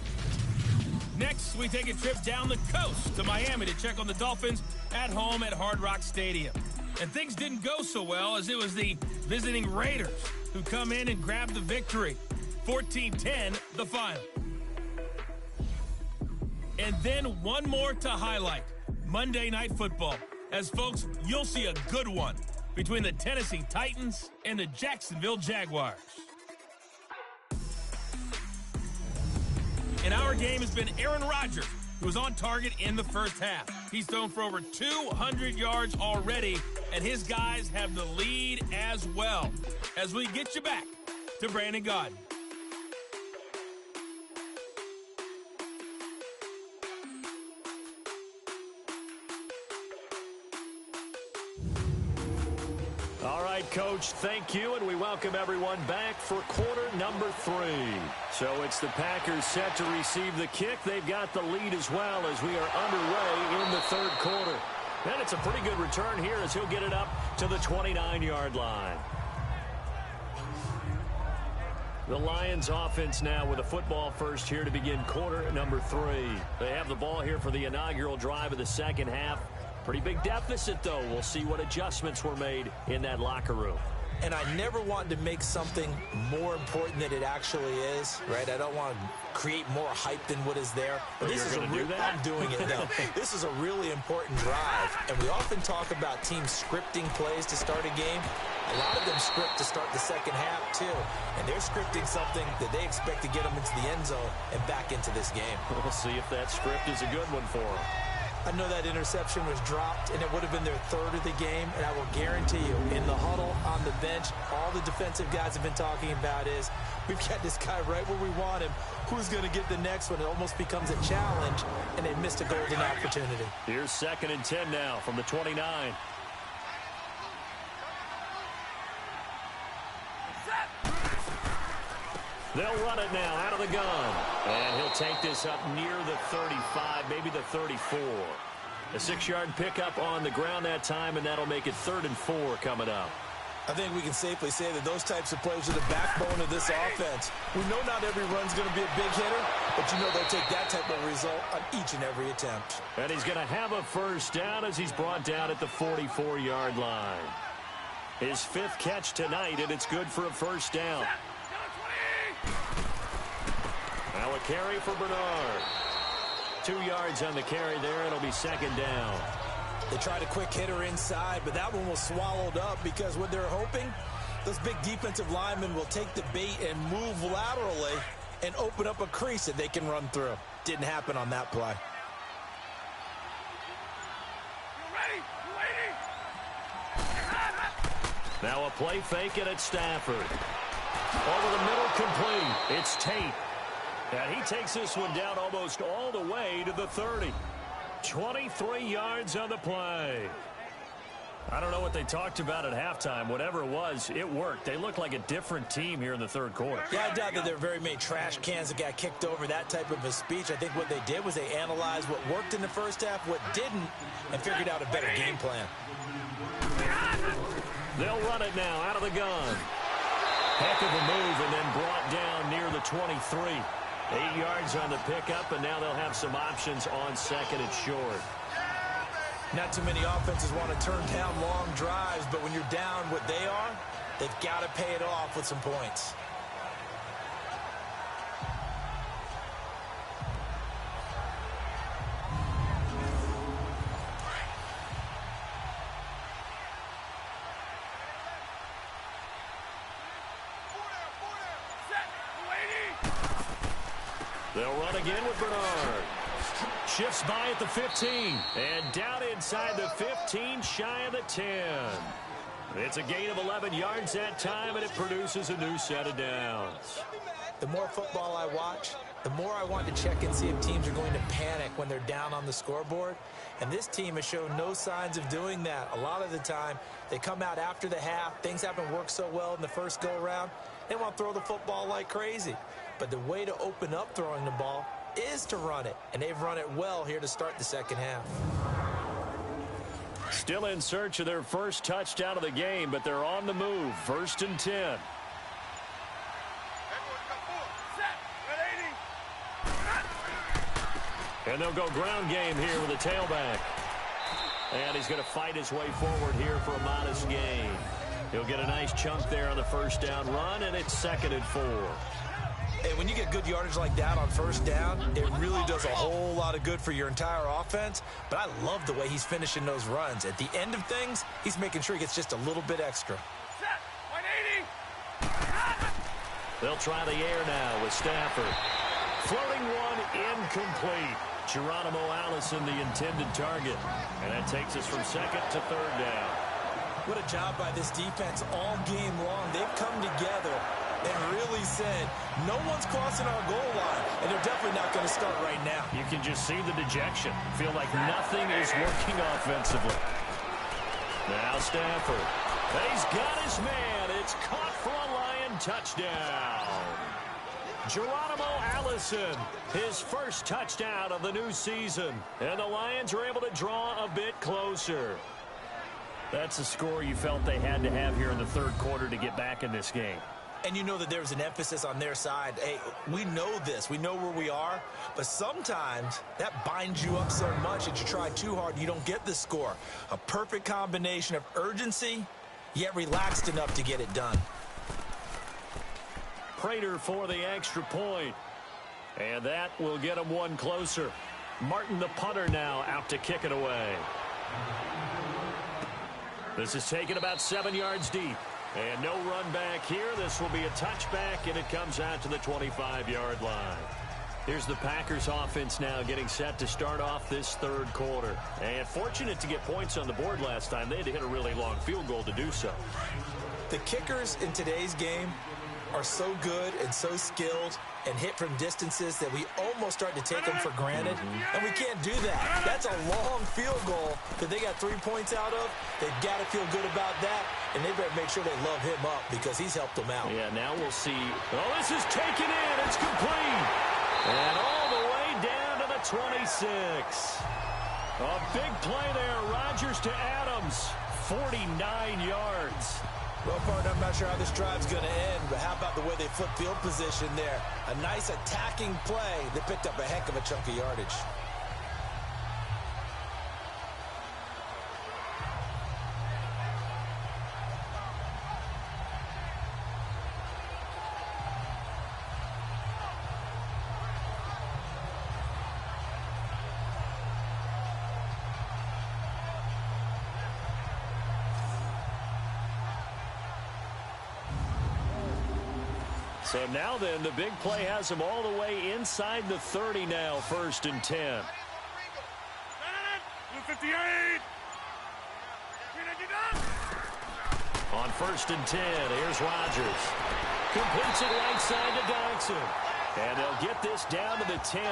Next, we take a trip down the coast to Miami to check on the Dolphins at home at Hard Rock Stadium. And things didn't go so well as it was the visiting Raiders who come in and grab the victory. 14-10, the final. And then one more to highlight. Monday Night Football. As folks, you'll see a good one between the Tennessee Titans and the Jacksonville Jaguars. And our game has been Aaron Rodgers, who was on target in the first half. He's thrown for over 200 yards already, and his guys have the lead as well. As we get you back to Brandon Gaudin. All right, Coach, thank you, and we welcome everyone back for quarter number 3. So it's the Packers set to receive the kick. They've got the lead as well as we are underway in the third quarter. And it's a pretty good return here as he'll get it up to the 29-yard line. The Lions offense now with a football first here to begin quarter number 3. They have the ball here for the inaugural drive of the second half. Pretty big deficit, though. We'll see what adjustments were made in that locker room. And I never want to make something more important than it actually is, right? I don't want to create more hype than what is there. But this is I'm doing it, though. This is a really important drive. And we often talk about teams scripting plays to start a game. A lot of them script to start the second half, too. And they're scripting something that they expect to get them into the end zone and back into this game. We'll see if that script is a good one for them. I know that interception was dropped, and it would have been their third of the game, and I will guarantee you, in the huddle, on the bench, all the defensive guys have been talking about is, we've got this guy right where we want him. Who's going to get the next one? It almost becomes a challenge, and they missed a golden opportunity. Here's 2nd and 10 now from the 29. They'll run it now out of the gun. And he'll take this up near the 35, maybe the 34. A 6-yard pickup on the ground that time, and that'll make it 3rd and 4 coming up. I think we can safely say that those types of plays are the backbone of this offense. We know not every run's going to be a big hitter, but you know they'll take that type of result on each and every attempt. And he's going to have a first down as he's brought down at the 44-yard line. His 5th catch tonight, and it's good for a first down. Now a carry for Bernard. 2 yards on the carry there. It'll be 2nd down. They tried a quick hitter inside, but that one was swallowed up because what they're hoping, those big defensive linemen will take the bait and move laterally and open up a crease that they can run through. Didn't happen on that play. Now a play fake, and it's Stafford. Over the middle, complete. It's Tate. And he takes this one down almost all the way to the 30. 23 yards on the play. I don't know what they talked about at halftime. Whatever it was, it worked. They looked like a different team here in the third quarter. Yeah, I doubt that there were very many trash cans that got kicked over, that type of a speech. I think what they did was they analyzed what worked in the first half, what didn't, and figured out a better game plan. They'll run it now out of the gun. Heck of a move, and then brought down near the 23. 8 yards on the pickup, and now they'll have some options on second and short. Not too many offenses want to turn down long drives, but when you're down what they are, they've got to pay it off with some points. They'll run again with Bernard. Shifts by at the 15. And down inside the 15, shy of the 10. It's a gain of 11 yards that time, and it produces a new set of downs. The more football I watch, the more I want to check and see if teams are going to panic when they're down on the scoreboard. And this team has shown no signs of doing that. A lot of the time, they come out after the half. Things haven't worked so well in the first go-around. They want to throw the football like crazy. But the way to open up throwing the ball is to run it. And they've run it well here to start the second half. Still in search of their first touchdown of the game, but they're on the move. 1st and 10. And they'll go ground game here with a tailback. And he's going to fight his way forward here for a modest gain. He'll get a nice chunk there on the first down run, and it's 2nd and 4. And when you get good yardage like that on first down, it really does a whole lot of good for your entire offense. But I love the way he's finishing those runs. At the end of things, he's making sure he gets just a little bit extra. They'll try the air now with Stafford. Floating one, incomplete. Geronimo Allison, the intended target. And that takes us from 2nd to 3rd down. What a job by this defense all game long. They've come together and really said, no one's crossing our goal line, and they're definitely not going to start right now. You can just see the dejection. Feel like nothing is working offensively. Now Stafford. He's got his man. It's caught for a Lion touchdown. Geronimo Allison, his first touchdown of the new season. And the Lions are able to draw a bit closer. That's a score you felt they had to have here in the third quarter to get back in this game. And you know that there was an emphasis on their side. Hey, we know this. We know where we are. But sometimes that binds you up so much that you try too hard and you don't get the score. A perfect combination of urgency, yet relaxed enough to get it done. Prater for the extra point. And that will get him one closer. Martin, the punter, now out to kick it away. This is taken about 7 yards deep. And no run back here. This will be a touchback, and it comes out to the 25-yard line. Here's the Packers offense now getting set to start off this third quarter. And fortunate to get points on the board last time. They had to hit a really long field goal to do so. The kickers in today's game are so good and so skilled and hit from distances that we almost start to take them for granted. And we can't do that. That's a long field goal that they got 3 points out of. They've got to feel good about that, and they better make sure they love him up because he's helped them out. Yeah, now we'll see. Oh, this is taken in. It's complete. And all the way down to the 26. A big play there. Rodgers to Adams. 49 yards. Well, partner, I'm not sure how this drive's going to end, but how about the way they flip field position there? A nice attacking play that picked up a heck of a chunk of yardage. So now then, the big play has him all the way inside the 30 now, 1st and 10. 58. On 1st and 10, here's Rodgers. Completes it right side to Dodson. And they'll get this down to the 10.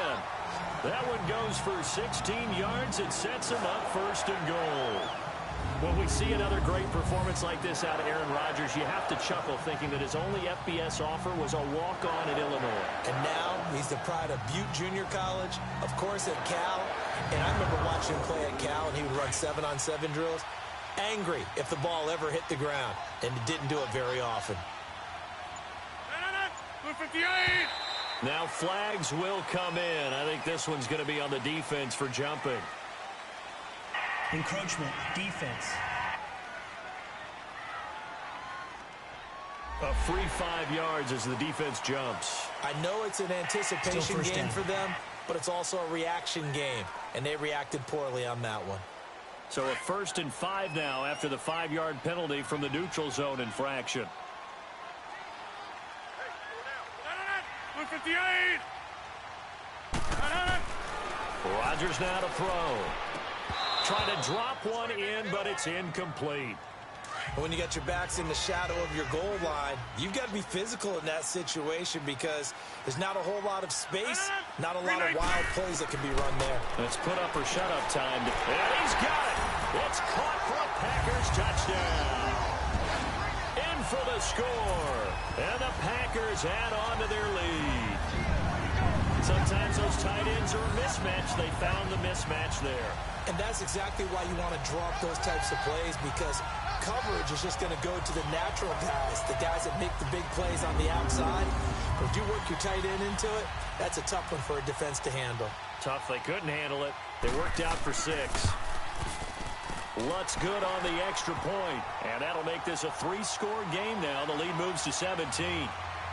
That one goes for 16 yards. It sets them up 1st and goal. When we see another great performance like this out of Aaron Rodgers, you have to chuckle thinking that his only FBS offer was a walk-on at Illinois. And now he's the pride of Butte Junior College, of course at Cal. And I remember watching him play at Cal, and he would run 7-on-7 drills. Angry if the ball ever hit the ground, and it didn't do it very often. Now flags will come in. I think this one's going to be on the defense for jumping. Encroachment, defense. A free 5 yards as the defense jumps. I know it's an anticipation game for them, but it's also a reaction game, and they reacted poorly on that one. So a 1st and 5 now after the 5-yard penalty from the neutral zone infraction. Rodgers now to throw. Trying to drop one in, but it's incomplete. When you got your backs in the shadow of your goal line, you've got to be physical in that situation because there's not a whole lot of space, not a lot of wild plays that can be run there. Let's put up or shut up time. And he's got it. It's caught for a Packers touchdown. In for the score. And the Packers add on to their lead. Sometimes those tight ends are a mismatch. They found the mismatch there. And that's exactly why you want to draw up those types of plays, because coverage is just going to go to the natural guys, the guys that make the big plays on the outside. But if you work your tight end into it, that's a tough one for a defense to handle. Tough. They couldn't handle it. They worked out for 6. Lutz good on the extra point. And that'll make this a 3-score game now. The lead moves to 17.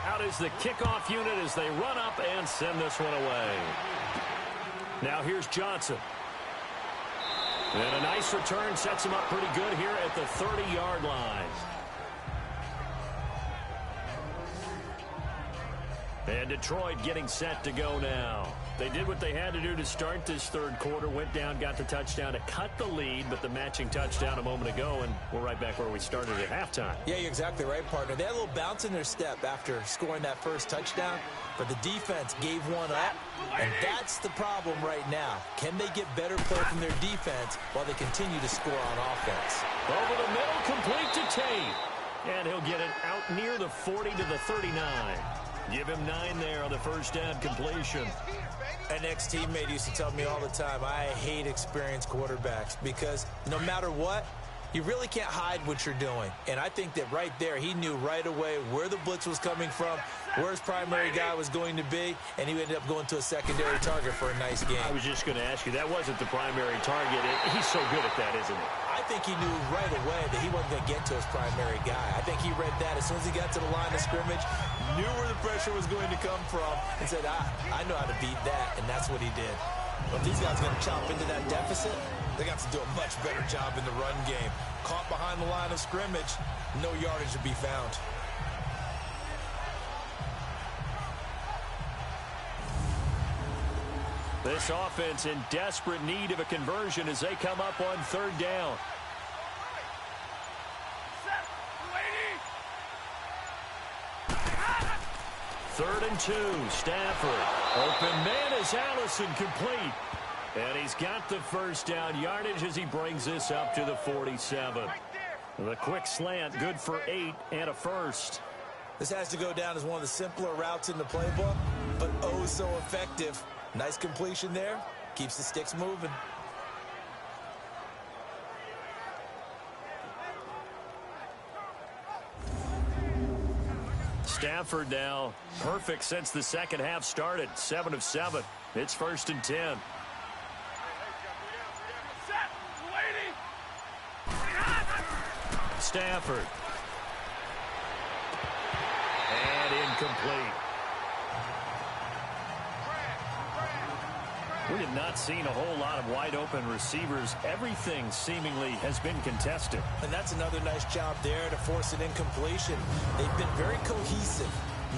Out is the kickoff unit as they run up and send this one away. Now here's Johnson. And a nice return sets him up pretty good here at the 30-yard line. And Detroit getting set to go now. They did what they had to do to start this third quarter. Went down, got the touchdown to cut the lead, but the matching touchdown a moment ago, and we're right back where we started at halftime. Yeah, you're exactly right, partner. They had a little bounce in their step after scoring that first touchdown, but the defense gave one up, and that's the problem right now. Can they get better play from their defense while they continue to score on offense? Over the middle, complete to Tate. And he'll get it out near the 40 to the 39. Give him 9 there on the first down completion. An ex-teammate used to tell me all the time, I hate experienced quarterbacks because no matter what, you really can't hide what you're doing. And I think that right there, he knew right away where the blitz was coming from, where his primary guy was going to be, and he ended up going to a secondary target for a nice game. I was just going to ask you, that wasn't the primary target. He's so good at that, isn't he? I think he knew right away that he wasn't going to get to his primary guy. I think he read that as soon as he got to the line of scrimmage, knew where the pressure was going to come from, and said, I know how to beat that, and that's what he did. But if these guys are going to chop into that deficit, they got to do a much better job in the run game. Caught behind the line of scrimmage, no yardage to be found. This offense in desperate need of a conversion as they come up on third down. Third and 2, Stafford. Open man is Allison, complete. And he's got the first down yardage as he brings this up to the 47. The quick slant, good for 8 and a first. This has to go down as one of the simpler routes in the playbook, but oh so effective. Nice completion there. Keeps the sticks moving. Stafford now perfect since the second half started. 7 of 7. It's 1st and 10. Stafford. And incomplete. We have not seen a whole lot of wide open receivers. Everything seemingly has been contested. And that's another nice job there to force an incompletion. They've been very cohesive,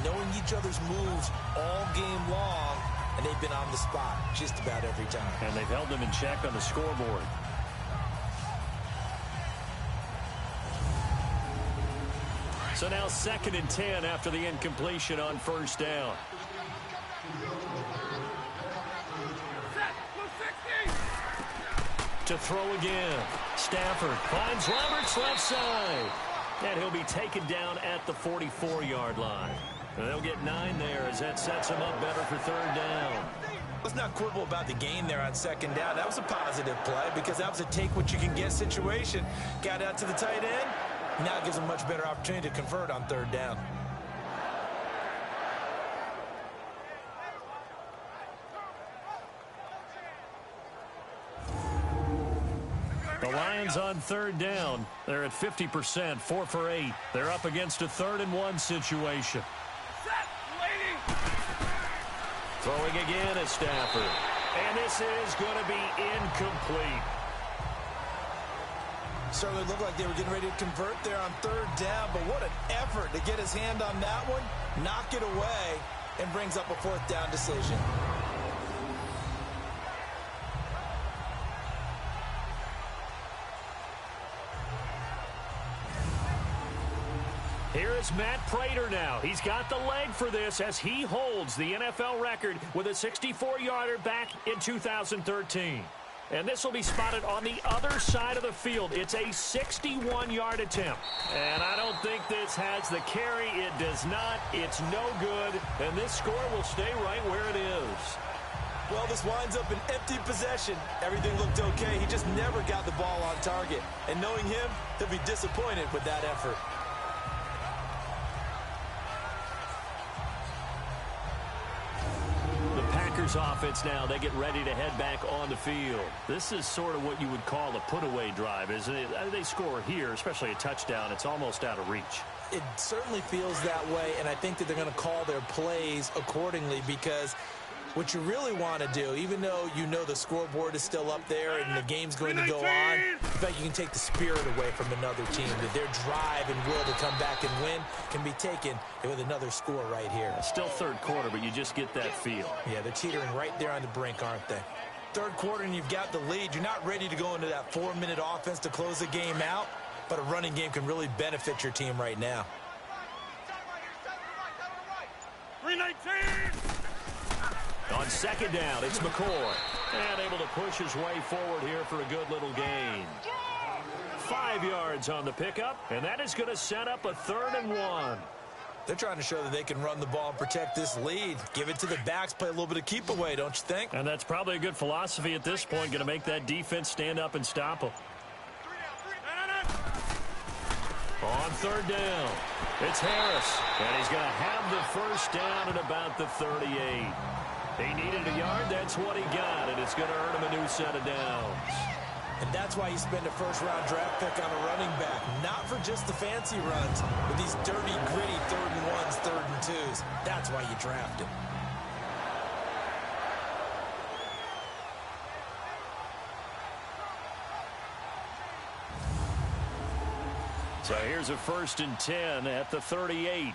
knowing each other's moves all game long, and they've been on the spot just about every time. And they've held them in check on the scoreboard. So now 2nd and 10 after the incompletion on first down. To throw again. Stafford finds Roberts left side. And he'll be taken down at the 44-yard line. And they'll get 9 there as that sets him up better for 3rd down. Let's not quibble about the gain there on 2nd down. That was a positive play because that was a take-what-you-can-get situation. Got out to the tight end. Now it gives them a much better opportunity to convert on 3rd down. The Lions on 3rd down. They're at 50%, 4 for 8. They're up against a 3rd and 1 situation. Throwing again is Stafford. And this is going to be incomplete. Certainly looked like they were getting ready to convert there on 3rd down, but what an effort to get his hand on that one, knock it away, and brings up a 4th down decision. Here is Matt Prater now. He's got the leg for this as he holds the NFL record with a 64-yarder back in 2013. And this will be spotted on the other side of the field. It's a 61-yard attempt. And I don't think this has the carry. It does not. It's no good. And this score will stay right where it is. Well, this winds up an empty possession. Everything looked okay. He just never got the ball on target. And knowing him, he'll be disappointed with that effort. Offense now, they get ready to head back on the field. This is sort of what you would call a put-away drive, isn't it? They score here, especially a touchdown. It's almost out of reach. It certainly feels that way, and I think that they're going to call their plays accordingly because what you really want to do, even though you know the scoreboard is still up there and the game's going to go on, in fact, you can take the spirit away from another team, that their drive and will to come back and win can be taken with another score right here. Still 3rd quarter, but you just get that feel. Yeah, they're teetering right there on the brink, aren't they? 3rd quarter and you've got the lead. You're not ready to go into that 4-minute offense to close the game out, but a running game can really benefit your team right now. 319! On 2nd down, it's McCoy. And able to push his way forward here for a good little gain. 5 yards on the pickup, and that is going to set up a 3rd and 1. They're trying to show that they can run the ball and protect this lead. Give it to the backs, play a little bit of keep away, don't you think? And that's probably a good philosophy at this point, going to make that defense stand up and stop them. On 3rd down, it's Harris, and he's going to have the 1st down at about the 38. He needed a yard. That's what he got, and it's going to earn him a new set of downs. And that's why you spend a 1st-round draft pick on a running back, not for just the fancy runs, but these dirty, gritty 3rd and 1s, 3rd and 2s. That's why you draft him. So here's a 1st and 10 at the 38.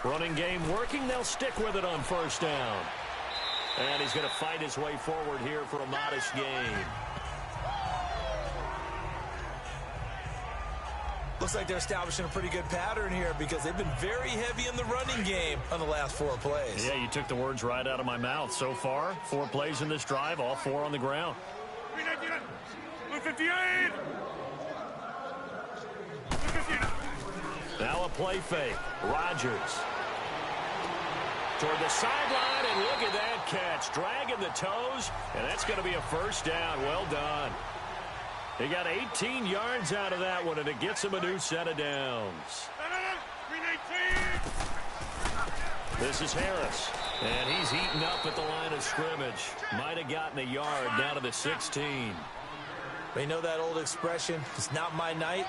Running game working. They'll stick with it on 1st down. And he's going to fight his way forward here for a modest gain. Looks like they're establishing a pretty good pattern here because they've been very heavy in the running game on the last 4 plays. Yeah, you took the words right out of my mouth. So far, 4 plays in this drive, all 4 on the ground. 58! Now a play fake. Rodgers toward the sideline, and look at that catch. Dragging the toes, and that's going to be a 1st down. Well done. He got 18 yards out of that one, and it gets him a new set of downs. This is Harris, and he's eaten up at the line of scrimmage. Might have gotten a yard down to the 16. They know that old expression, it's not my night.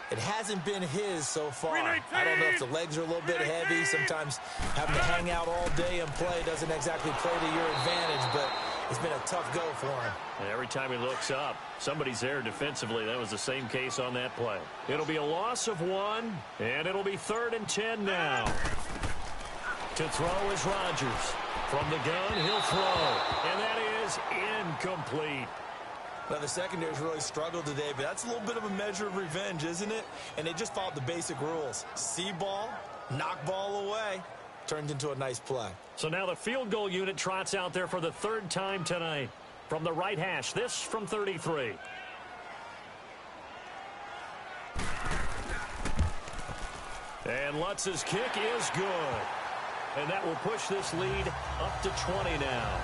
It hasn't been his so far. I don't know if the legs are a little bit heavy. Sometimes having to hang out all day and play doesn't exactly play to your advantage, but it's been a tough go for him. And every time he looks up, somebody's there defensively. That was the same case on that play. It'll be a loss of 1, and it'll be 3rd and 10 now. To throw is Rodgers. From the gun, he'll throw. And that is incomplete. Now, the secondary's really struggled today, but that's a little bit of a measure of revenge, isn't it? And they just followed the basic rules. See ball, knock ball away. Turned into a nice play. So now the field goal unit trots out there for the third time tonight. From the right hash, this from 33. And Lutz's kick is good. And that will push this lead up to 20 now.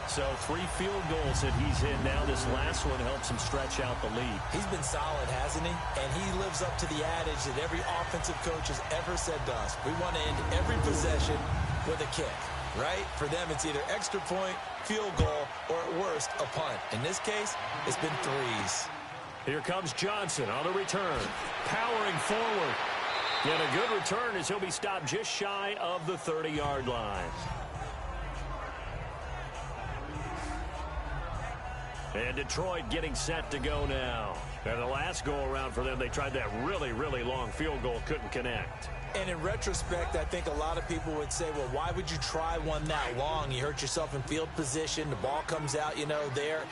So 3 field goals that he's in now. This last one helps him stretch out the lead. He's been solid, hasn't he? And he lives up to the adage that every offensive coach has ever said to us. We want to end every possession with a kick, right? For them, it's either extra point, field goal, or at worst, a punt. In this case, it's been 3s. Here comes Johnson on the return. Powering forward. And a good return as he'll be stopped just shy of the 30-yard line. And Detroit getting set to go now. And the last go-around for them, they tried that really, really long field goal, couldn't connect. And in retrospect, I think a lot of people would say, well, why would you try one that long? You hurt yourself in field position. The ball comes out, there.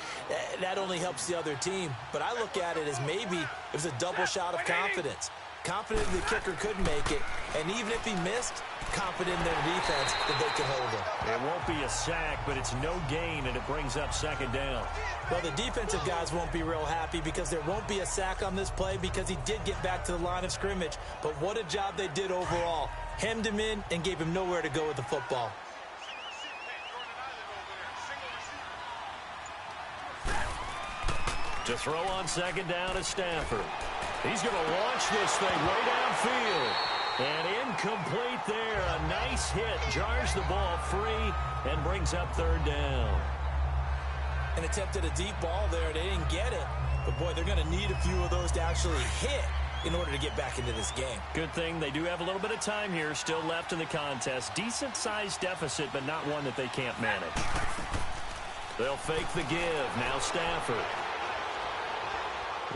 That only helps the other team. But I look at it as maybe it was a double shot of confidence. Confident the kicker could make it, and even if he missed, confident in their defense that they could hold him. It won't be a sack, but it's no gain, and it brings up second down. Well, the defensive guys won't be real happy because there won't be a sack on this play because he did get back to the line of scrimmage. But what a job they did overall. Hemmed him in and gave him nowhere to go with the football. To throw on second down is Stafford. He's going to launch this thing way downfield. And incomplete there. A nice hit. Jars the ball free and brings up third down. And attempted a deep ball there. They didn't get it. But, boy, they're going to need a few of those to actually hit in order to get back into this game. Good thing they do have a little bit of time here still left in the contest. Decent-sized deficit, but not one that they can't manage. They'll fake the give. Now Stafford.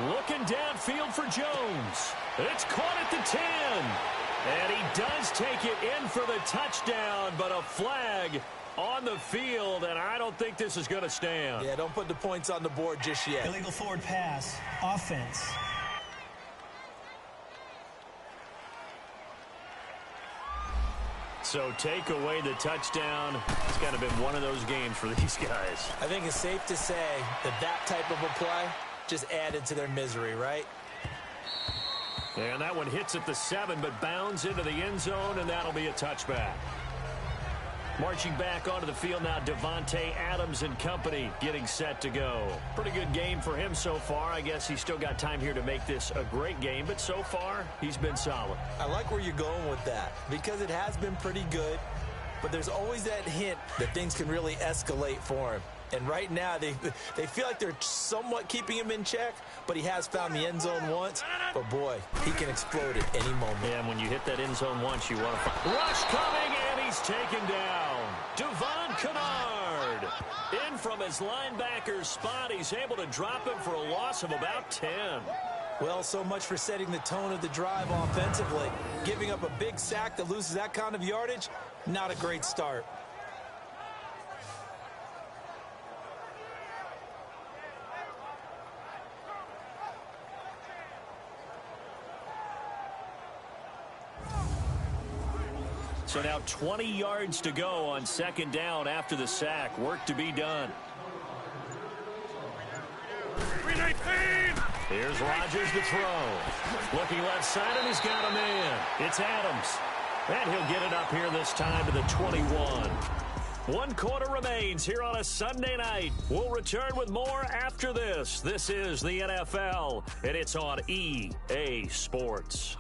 Looking downfield for Jones. It's caught at the 10. And he does take it in for the touchdown, but a flag on the field, and I don't think this is going to stand. Yeah, don't put the points on the board just yet. Illegal forward pass. Offense. So take away the touchdown. It's kind of been one of those games for these guys. I think it's safe to say that that type of a play just added to their misery, right? And that one hits at the 7, but bounds into the end zone, and that'll be a touchback. Marching back onto the field now, Devontae Adams and company getting set to go. Pretty good game for him so far. I guess he's still got time here to make this a great game, but so far, he's been solid. I like where you're going with that because it has been pretty good, but there's always that hint that things can really escalate for him. And right now, they feel like they're somewhat keeping him in check, but he has found the end zone once. But, boy, he can explode at any moment. Yeah, and when you hit that end zone once, you want to find. Rush coming, and he's taken down. Devon Kennard. In from his linebacker's spot. He's able to drop him for a loss of about 10. Well, so much for setting the tone of the drive offensively. Giving up a big sack that loses that kind of yardage, not a great start. So now 20 yards to go on second down after the sack. Work to be done. 319. Here's Rodgers to throw. Looking left side, and he's got a man. It's Adams. And he'll get it up here this time to the 21. 1 quarter remains here on a Sunday night. We'll return with more after this. This is the NFL, and it's on EA Sports.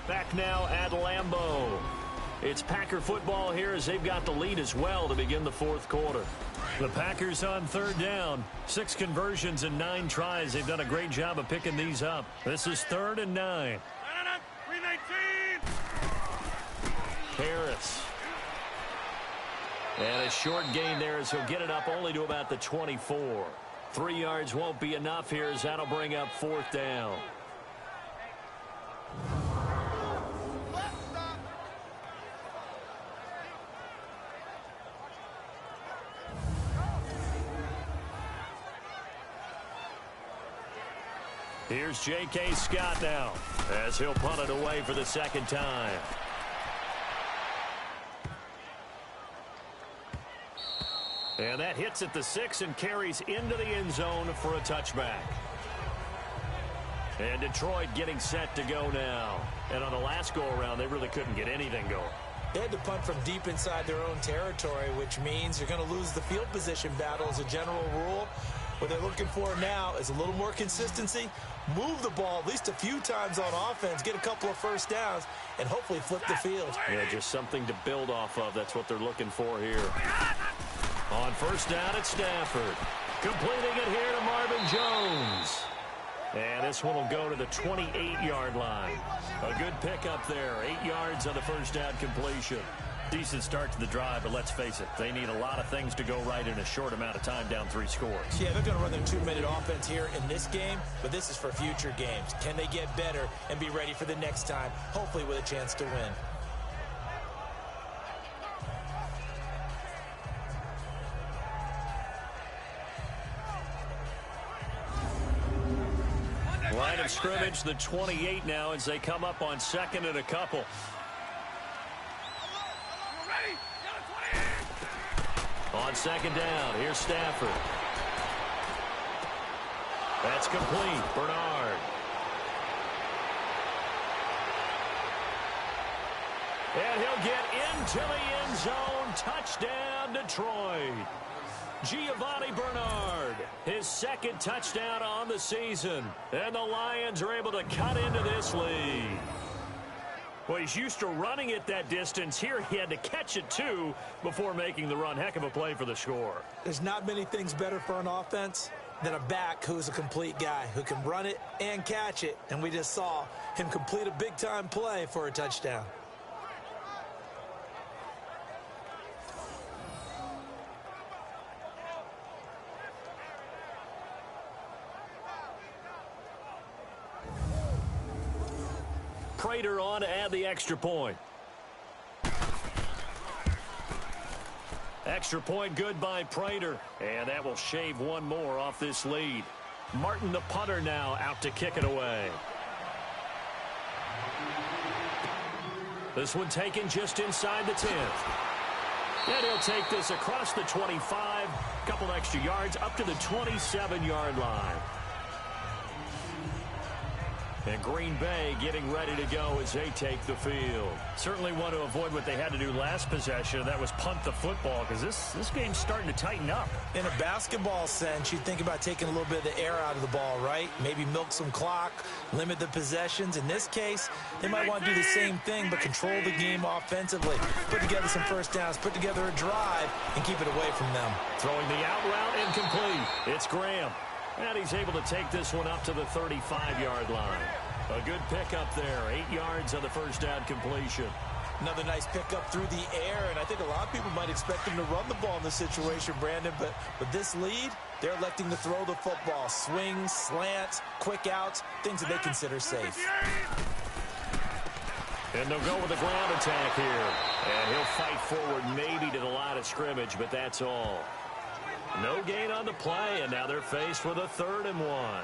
Back now at Lambeau. It's Packer football here as they've got the lead as well to begin the fourth quarter. The Packers on third down. 6 conversions and 9 tries. They've done a great job of picking these up. This is 3rd and 9. 319. Harris. And a short gain there as he'll get it up only to about the 24. 3 yards won't be enough here as that'll bring up 4th down. Here's J.K. Scott now as he'll punt it away for the second time. And that hits at the 6 and carries into the end zone for a touchback. And Detroit getting set to go now. And on the last go-around, they really couldn't get anything going. They had to punt from deep inside their own territory, which means you're going to lose the field position battle as a general rule. What they're looking for now is a little more consistency, move the ball at least a few times on offense, get a couple of first downs, and hopefully flip the field. Yeah, just something to build off of. That's what they're looking for here. On first down at Stafford. Completing it here to Marvin Jones. And this one will go to the 28-yard line. A good pickup there. 8 yards on the first down completion. Decent start to the drive, but let's face it, they need a lot of things to go right in a short amount of time, down 3 scores. Yeah, they're going to run their 2-minute offense here in this game, but this is for future games. Can they get better and be ready for the next time, hopefully with a chance to win? Line of scrimmage, the 28 now as they come up on second and a couple. On second down, here's Stafford. That's complete. Bernard. And he'll get into the end zone. Touchdown, Detroit. Giovanni Bernard, his second touchdown on the season. And the Lions are able to cut into this lead. Well, he's used to running it that distance. Here he had to catch it, too, before making the run. Heck of a play for the score. There's not many things better for an offense than a back who's a complete guy who can run it and catch it. And we just saw him complete a big-time play for a touchdown. Prater on to add the extra point. Extra point good by Prater. And that will shave one more off this lead. Martin, the punter, now out to kick it away. This one taken just inside the 10th. And he'll take this across the 25. Couple extra yards up to the 27-yard line. And Green Bay getting ready to go as they take the field. Certainly want to avoid what they had to do last possession. That was punt the football, because this game's starting to tighten up. In a basketball sense, you think about taking a little bit of the air out of the ball, right? Maybe milk some clock, limit the possessions. In this case, they might want to do the same thing, but control the game offensively. Put together some first downs, put together a drive, and keep it away from them. Throwing the out route incomplete. It's Graham. And he's able to take this one up to the 35-yard line. A good pickup there. 8 yards on the first down completion. Another nice pickup through the air, and I think a lot of people might expect him to run the ball in this situation, Brandon, but with this lead, they're electing to throw the football. Swings, slants, quick outs, things that they consider safe. And they'll go with a ground attack here. And he'll fight forward maybe to the line of scrimmage, but that's all. No gain on the play, and now they're faced with a 3rd and 1.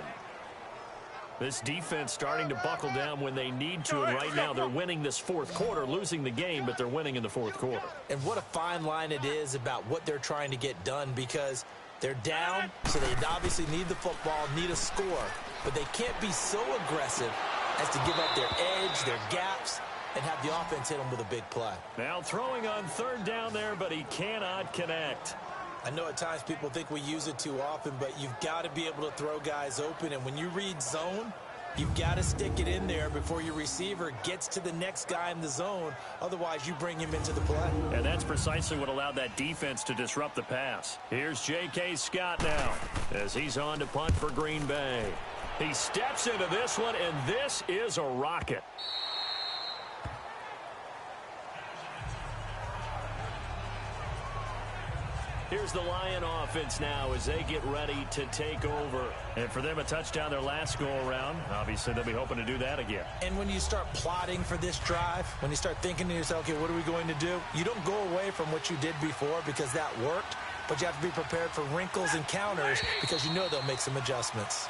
This defense starting to buckle down when they need to, and right now they're winning this fourth quarter, losing the game, but they're winning in the fourth quarter. And what a fine line it is about what they're trying to get done, because they're down, so they obviously need the football, need a score, but they can't be so aggressive as to give up their edge, their gaps, and have the offense hit them with a big play. Now throwing on 3rd down there, but he cannot connect. I know at times people think we use it too often, but you've got to be able to throw guys open. And when you read zone, you've got to stick it in there before your receiver gets to the next guy in the zone. Otherwise, you bring him into the play. And that's precisely what allowed that defense to disrupt the pass. Here's J.K. Scott now as he's on to punt for Green Bay. He steps into this one, and this is a rocket. Here's the Lion offense now as they get ready to take over. And for them, a touchdown their last go-around. Obviously, they'll be hoping to do that again. And when you start plotting for this drive, when you start thinking to yourself, okay, what are we going to do? You don't go away from what you did before because that worked, but you have to be prepared for wrinkles and counters because you know they'll make some adjustments.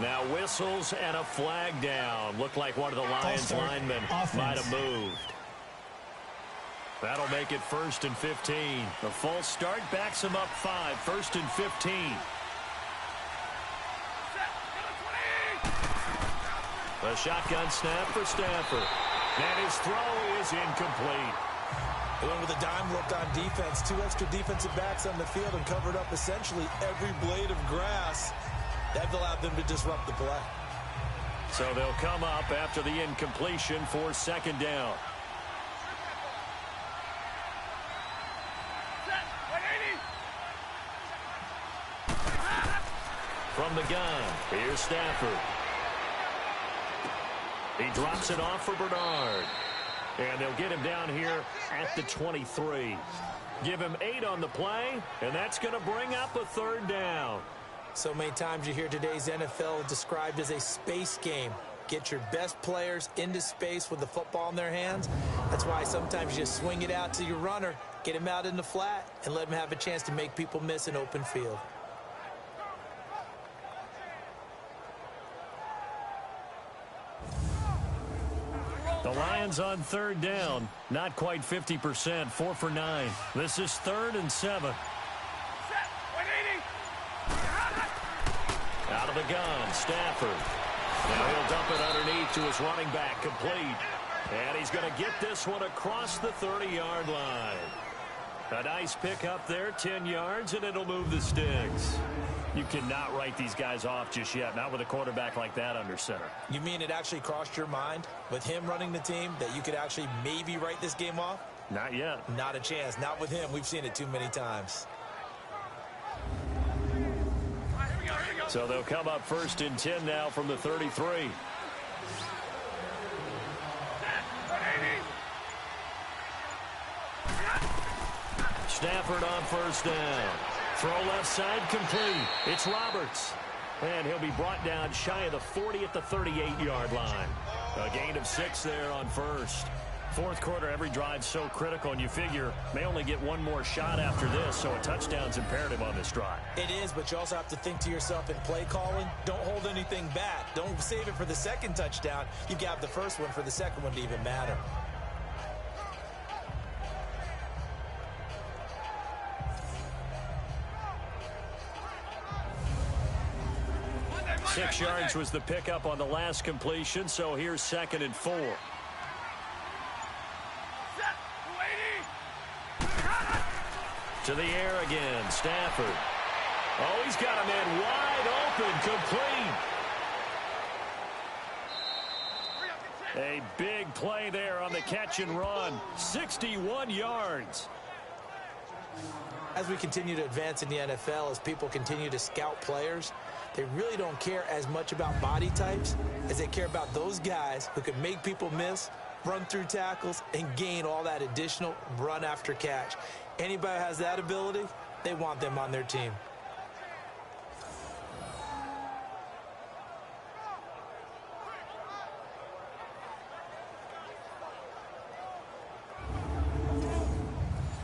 Now whistles and a flag down. Looked like one of the Lions linemen might have moved. That'll make it 1st and 15. The false start backs him up 5. 1st and 15. A shotgun snap for Stafford. And his throw is incomplete. They went with a dime look on defense. 2 extra defensive backs on the field and covered up essentially every blade of grass. That allowed them to disrupt the play. So they'll come up after the incompletion for 2nd down. From the gun, here's Stafford. He drops it off for Bernard. And they'll get him down here at the 23. Give him 8 on the play, and that's going to bring up a 3rd down. So many times you hear today's NFL described as a space game. Get your best players into space with the football in their hands. That's why sometimes you just swing it out to your runner, get him out in the flat, and let him have a chance to make people miss an open field. The Lions on 3rd down. Not quite 50%. 4 for 9. This is 3rd and 7. Out of the gun, Stafford. Now he'll dump it underneath to his running back, complete. And he's going to get this one across the 30-yard line. A nice pickup there, 10 yards, and it'll move the sticks. You cannot write these guys off just yet, not with a quarterback like that under center. You mean it actually crossed your mind with him running the team that you could actually maybe write this game off? Not yet. Not a chance. Not with him. We've seen it too many times. So they'll come up 1st and 10 now from the 33. Stafford on 1st down. Throw left side complete. It's Roberts. And he'll be brought down shy of the 40 at the 38-yard line. A gain of 6 there on 1st. 4th quarter, every drive so critical, and you figure may only get one more shot after this, so a touchdown's imperative on this drive. It is, but you also have to think to yourself in play calling, don't hold anything back. Don't save it for the 2nd touchdown. You got the 1st one for the 2nd one to even matter. Six yards was the pickup on the last completion, so here's 2nd and 4. To the air again, Stafford. Oh, he's got a man wide open, complete. A big play there on the catch and run. 61 yards. As we continue to advance in the NFL, as people continue to scout players, they really don't care as much about body types as they care about those guys who can make people miss, run through tackles, and gain all that additional run after catch. Anybody who has that ability, they want them on their team.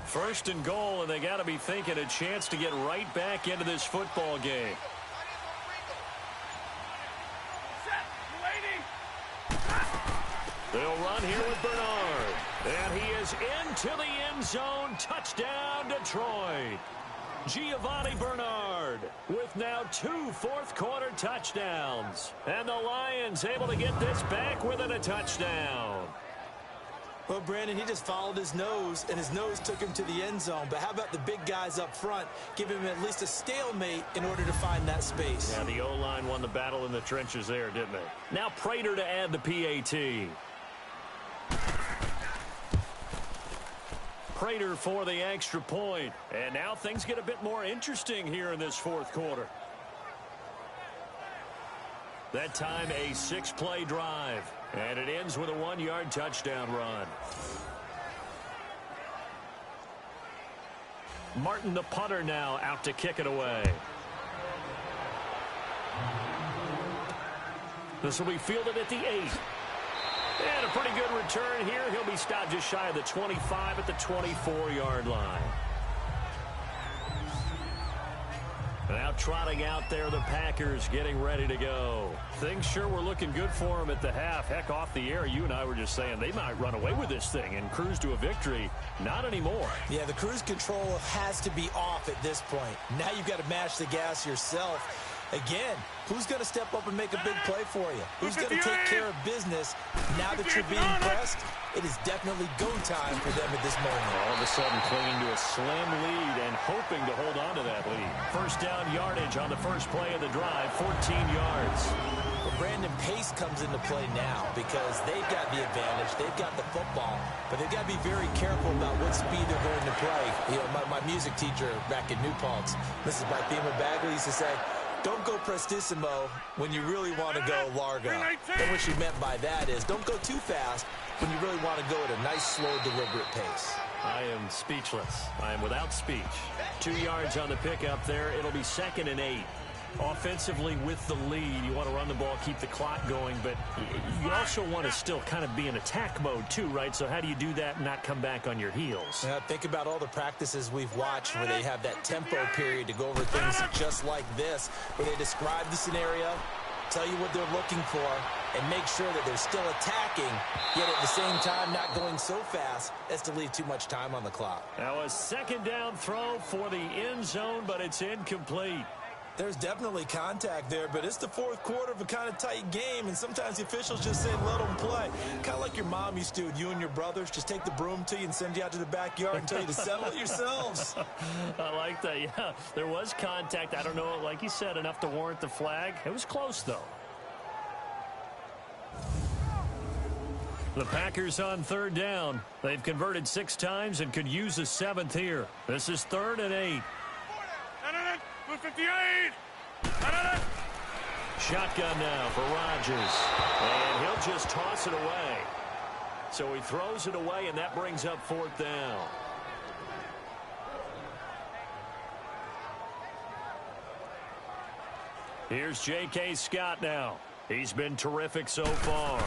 First and goal, and they got to be thinking a chance to get right back into this football game. They'll run here with Bernard. And he is into the end zone. Touchdown, Detroit. Giovanni Bernard with now 2 fourth-quarter touchdowns. And the Lions able to get this back within a touchdown. Well, Brandon, he just followed his nose, and his nose took him to the end zone. But how about the big guys up front? Give him at least a stalemate in order to find that space. Yeah, the O-line won the battle in the trenches there, didn't they? Now Prater to add the PAT. Prater for the extra point. And now things get a bit more interesting here in this fourth quarter. That time a 6-play drive. And it ends with a 1-yard touchdown run. Martin, the punter, now out to kick it away. This will be fielded at the 8. And a pretty good return here. He'll be stopped just shy of the 25 at the 24-yard line. Now trotting out there, the Packers getting ready to go. Things sure were looking good for them at the half. Heck, off the air, you and I were just saying they might run away with this thing and cruise to a victory. Not anymore. Yeah, the cruise control has to be off at this point. Now you've got to mash the gas yourself. Again, who's going to step up and make a big play for you? Who's going to take care of business now that you're being pressed? It is definitely go time for them at this moment. All of a sudden clinging to a slim lead and hoping to hold on to that lead. First down yardage on the first play of the drive, 14 yards. Well, Brandon, pace comes into play now because they've got the advantage. They've got the football, but they've got to be very careful about what speed they're going to play. You know, my music teacher back in New Paltz, Mrs. Bythema Bagley, used to say, don't go prestissimo when you really want to go largo. And what she meant by that is don't go too fast when you really want to go at a nice, slow, deliberate pace. I am speechless. I am without speech. 2 yards on the pickup there. It'll be 2nd and 8. Offensively with the lead, you want to run the ball, keep the clock going, but you also want to still kind of be in attack mode too, right? So how do you do that and not come back on your heels? Think about all the practices we've watched where they have that tempo period to go over things just like this, where they describe the scenario, tell you what they're looking for, and make sure that they're still attacking, yet at the same time not going so fast as to leave too much time on the clock. Now a second down throw for the end zone, but it's incomplete. There's definitely contact there, but it's the fourth quarter of a kind of tight game, and sometimes the officials just say, let them play. Kind of like your mom used to with you and your brothers. Just take the broom to you and send you out to the backyard and tell you to settle it yourselves. I like that, yeah. There was contact. I don't know, like you said, enough to warrant the flag. It was close, though. The Packers on third down. They've converted 6 times and could use a 7th here. This is 3rd and 8. 58! Shotgun now for Rodgers. And he'll just toss it away. So he throws it away, and that brings up 4th down. Here's J.K. Scott now. He's been terrific so far.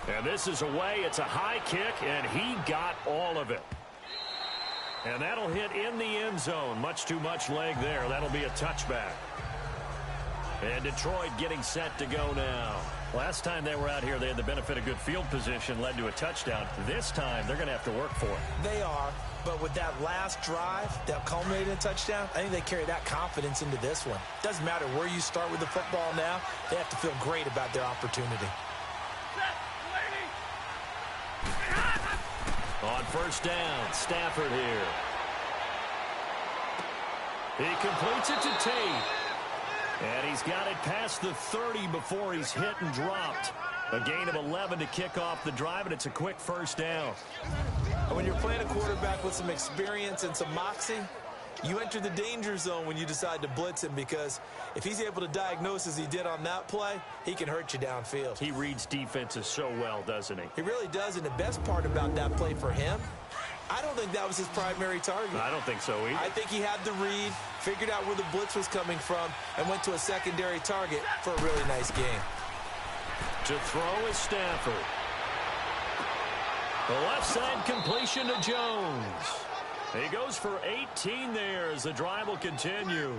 And this is away. It's a high kick, and he got all of it. And that'll hit in the end zone. Much too much leg there. That'll be a touchback. And Detroit getting set to go now. Last time they were out here, they had the benefit of good field position, led to a touchdown. This time, they're going to have to work for it. They are, but with that last drive that culminated in a touchdown, I think they carry that confidence into this one. Doesn't matter where you start with the football now, they have to feel great about their opportunity. On first down, Stafford here. He completes it to Tate. And he's got it past the 30 before he's hit and dropped. A gain of 11 to kick off the drive, and it's a quick first down. When you're playing a quarterback with some experience and some moxie, you enter the danger zone when you decide to blitz him, because if he's able to diagnose as he did on that play, he can hurt you downfield. He reads defenses so well, doesn't he? He really does, and the best part about that play for him, I don't think that was his primary target. I don't think so either. I think he had the read, figured out where the blitz was coming from, and went to a secondary target for a really nice game. To throw is Stafford. The left side completion to Jones. He goes for 18 there as the drive will continue.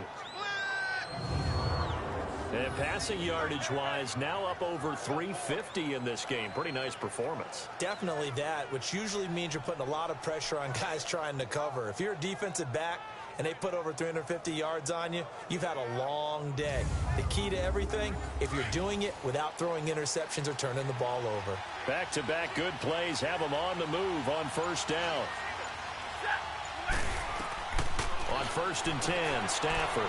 And passing yardage-wise, now up over 350 in this game. Pretty nice performance. Definitely that, which usually means you're putting a lot of pressure on guys trying to cover. If you're a defensive back and they put over 350 yards on you, you've had a long day. The key to everything, if you're doing it without throwing interceptions or turning the ball over. Back-to-back good plays have them on the move on first down. On 1st and 10, Stafford.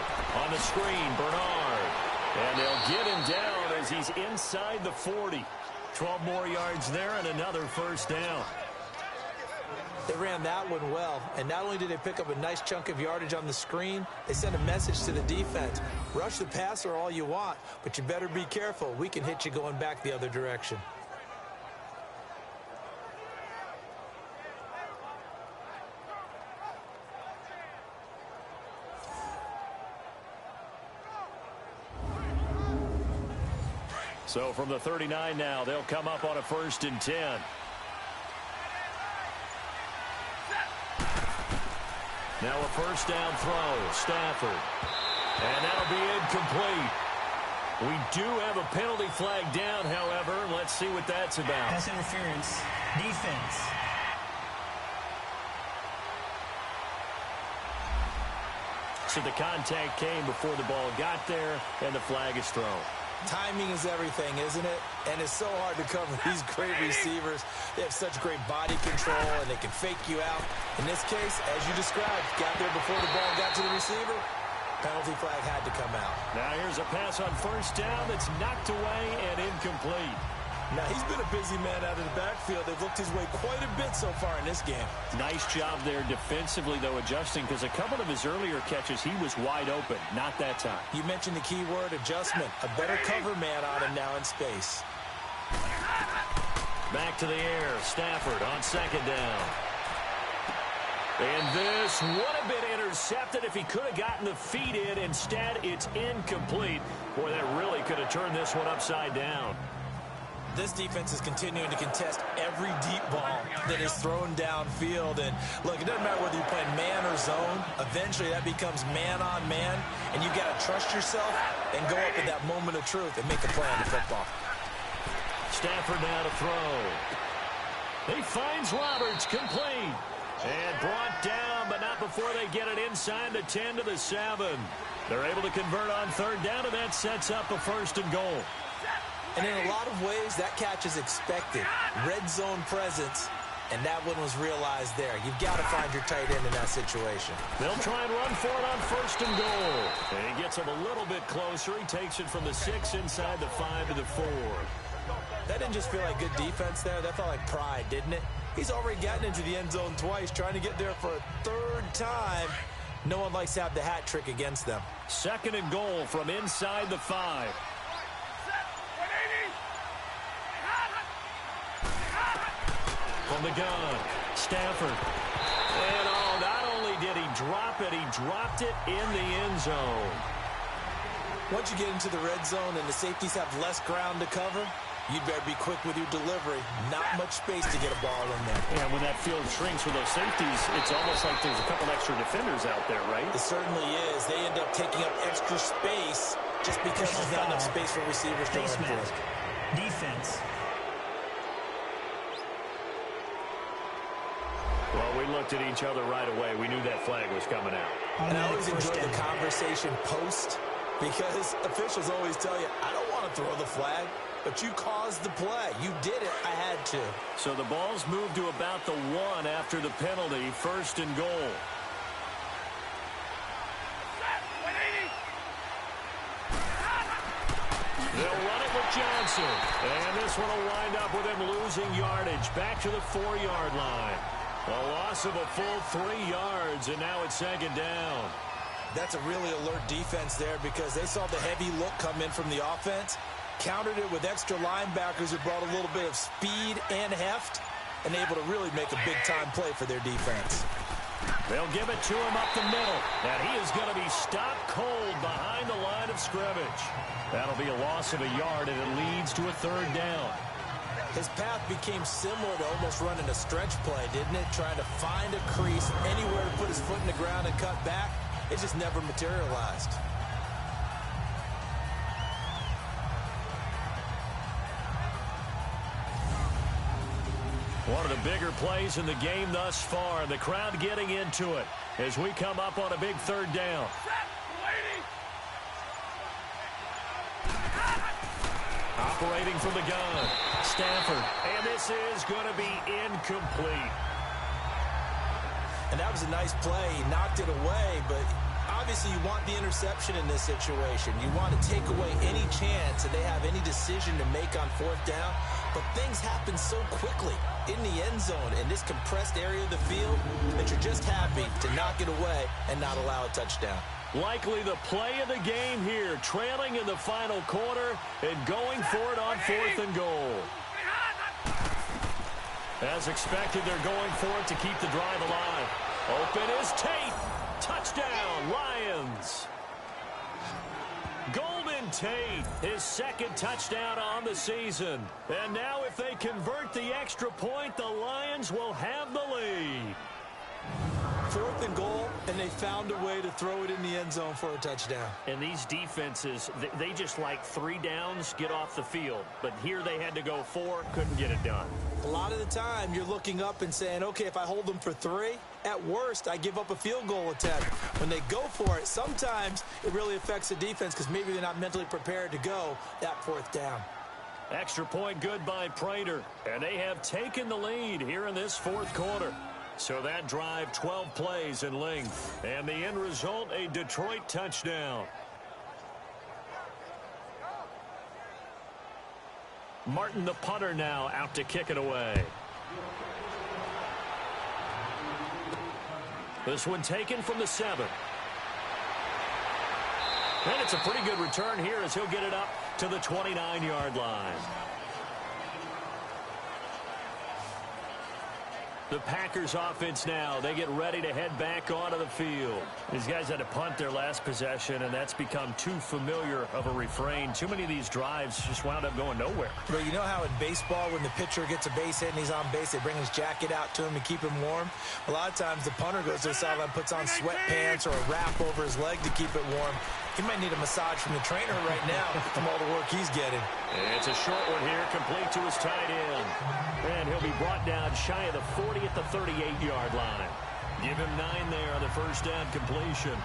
On the screen, Bernard. And they'll get him down as he's inside the 40. 12 more yards there and another first down. They ran that one well, and not only did they pick up a nice chunk of yardage on the screen, they sent a message to the defense. Rush the passer all you want, but you better be careful. We can hit you going back the other direction. So from the 39 now, they'll come up on a 1st and 10. Now a first down throw. Stafford. And that'll be incomplete. We do have a penalty flag down, however. Let's see what that's about. Pass interference. Defense. So the contact came before the ball got there, and the flag is thrown. Timing is everything, isn't it? And it's so hard to cover these great receivers. They have such great body control, and they can fake you out. In this case, as you described, got there before the ball got to the receiver. Penalty flag had to come out. Now here's a pass on first down that's knocked away and incomplete. Now he's been a busy man out of the backfield. They've looked his way quite a bit so far in this game. Nice job there defensively, though, adjusting, because a couple of his earlier catches, he was wide open. Not that time. You mentioned the key word, adjustment. A better cover man on him now in space. Back to the air. Stafford on second down. And this would have been intercepted if he could have gotten the feet in. Instead, it's incomplete. Boy, that really could have turned this one upside down. This defense is continuing to contest every deep ball that is thrown downfield. And look, it doesn't matter whether you're playing man or zone. Eventually, that becomes man on man. And you got to trust yourself and go up at that moment of truth and make a play on the football. Stafford now to throw. He finds Roberts, complete. And brought down, but not before they get it inside the 10 to the 7. They're able to convert on third down, and that sets up a first and goal. And in a lot of ways, that catch is expected. Red zone presence, and that one was realized there. You've got to find your tight end in that situation. They'll try and run for it on first and goal. And he gets him a little bit closer. He takes it from the 6 inside the 5 to the 4. That didn't just feel like good defense there. That felt like pride, didn't it? He's already gotten into the end zone twice, trying to get there for a third time. No one likes to have the hat trick against them. Second and goal from inside the 5. From the gun, Stafford. And not only did he drop it, he dropped it in the end zone. Once you get into the red zone and the safeties have less ground to cover, you'd better be quick with your delivery. Not much space to get a ball in there. Yeah, when that field shrinks with those safeties, it's almost like there's a couple extra defenders out there, right? It certainly is. They end up taking up extra space just because there's not enough space for receivers to run for. Defense. Well, we looked at each other right away. We knew that flag was coming out. And I always enjoy the conversation post, because officials always tell you, I don't want to throw the flag, but you caused the play. You did it. I had to. So the ball's moved to about the 1 after the penalty, first and goal. They'll run it with Johnson. And this one will wind up with him losing yardage. Back to the 4-yard line. A loss of a full 3 yards, and now it's second down. That's a really alert defense there, because they saw the heavy look come in from the offense, countered it with extra linebackers who brought a little bit of speed and heft, and able to really make a big-time play for their defense. They'll give it to him up the middle, and he is going to be stopped cold behind the line of scrimmage. That'll be a loss of a yard, and it leads to a third down. His path became similar to almost running a stretch play, didn't it? Trying to find a crease, anywhere to put his foot in the ground and cut back. It just never materialized. One of the bigger plays in the game thus far. The crowd getting into it as we come up on a big third down. Operating from the gun, Stafford. And this is going to be incomplete. And that was a nice play. He knocked it away, but obviously you want the interception in this situation. You want to take away any chance that they have any decision to make on fourth down. But things happen so quickly in the end zone in this compressed area of the field that you're just happy to knock it away and not allow a touchdown. Likely the play of the game here, trailing in the final quarter and going for it on fourth and goal. As expected, they're going for it to keep the drive alive. Open is Tate. Touchdown, Lions. Golden Tate, his second touchdown on the season. And now if they convert the extra point, the Lions will have the lead. 4th and goal, and they found a way to throw it in the end zone for a touchdown. And these defenses, they just like 3 downs, get off the field. But here they had to go 4, couldn't get it done. A lot of the time, you're looking up and saying, okay, if I hold them for 3, at worst, I give up a field goal attempt. When they go for it, sometimes it really affects the defense because maybe they're not mentally prepared to go that 4th down. Extra point good by Prater. And they have taken the lead here in this 4th quarter. So that drive, 12 plays in length. And the end result, a Detroit touchdown. Martin, the punter, now out to kick it away. This one taken from the 7. And it's a pretty good return here as he'll get it up to the 29-yard line. The Packers offense now, they get ready to head back onto the field. These guys had to punt their last possession, and that's become too familiar of a refrain. Too many of these drives just wound up going nowhere. But you know how in baseball, when the pitcher gets a base hit and he's on base, they bring his jacket out to him to keep him warm? A lot of times the punter goes to the sideline, puts on sweatpants or a wrap over his leg to keep it warm. He might need a massage from the trainer right now from all the work he's getting. It's a short one here, complete to his tight end. And he'll be brought down shy of the 40 at the 38-yard line. Give him 9 there on the first down completion.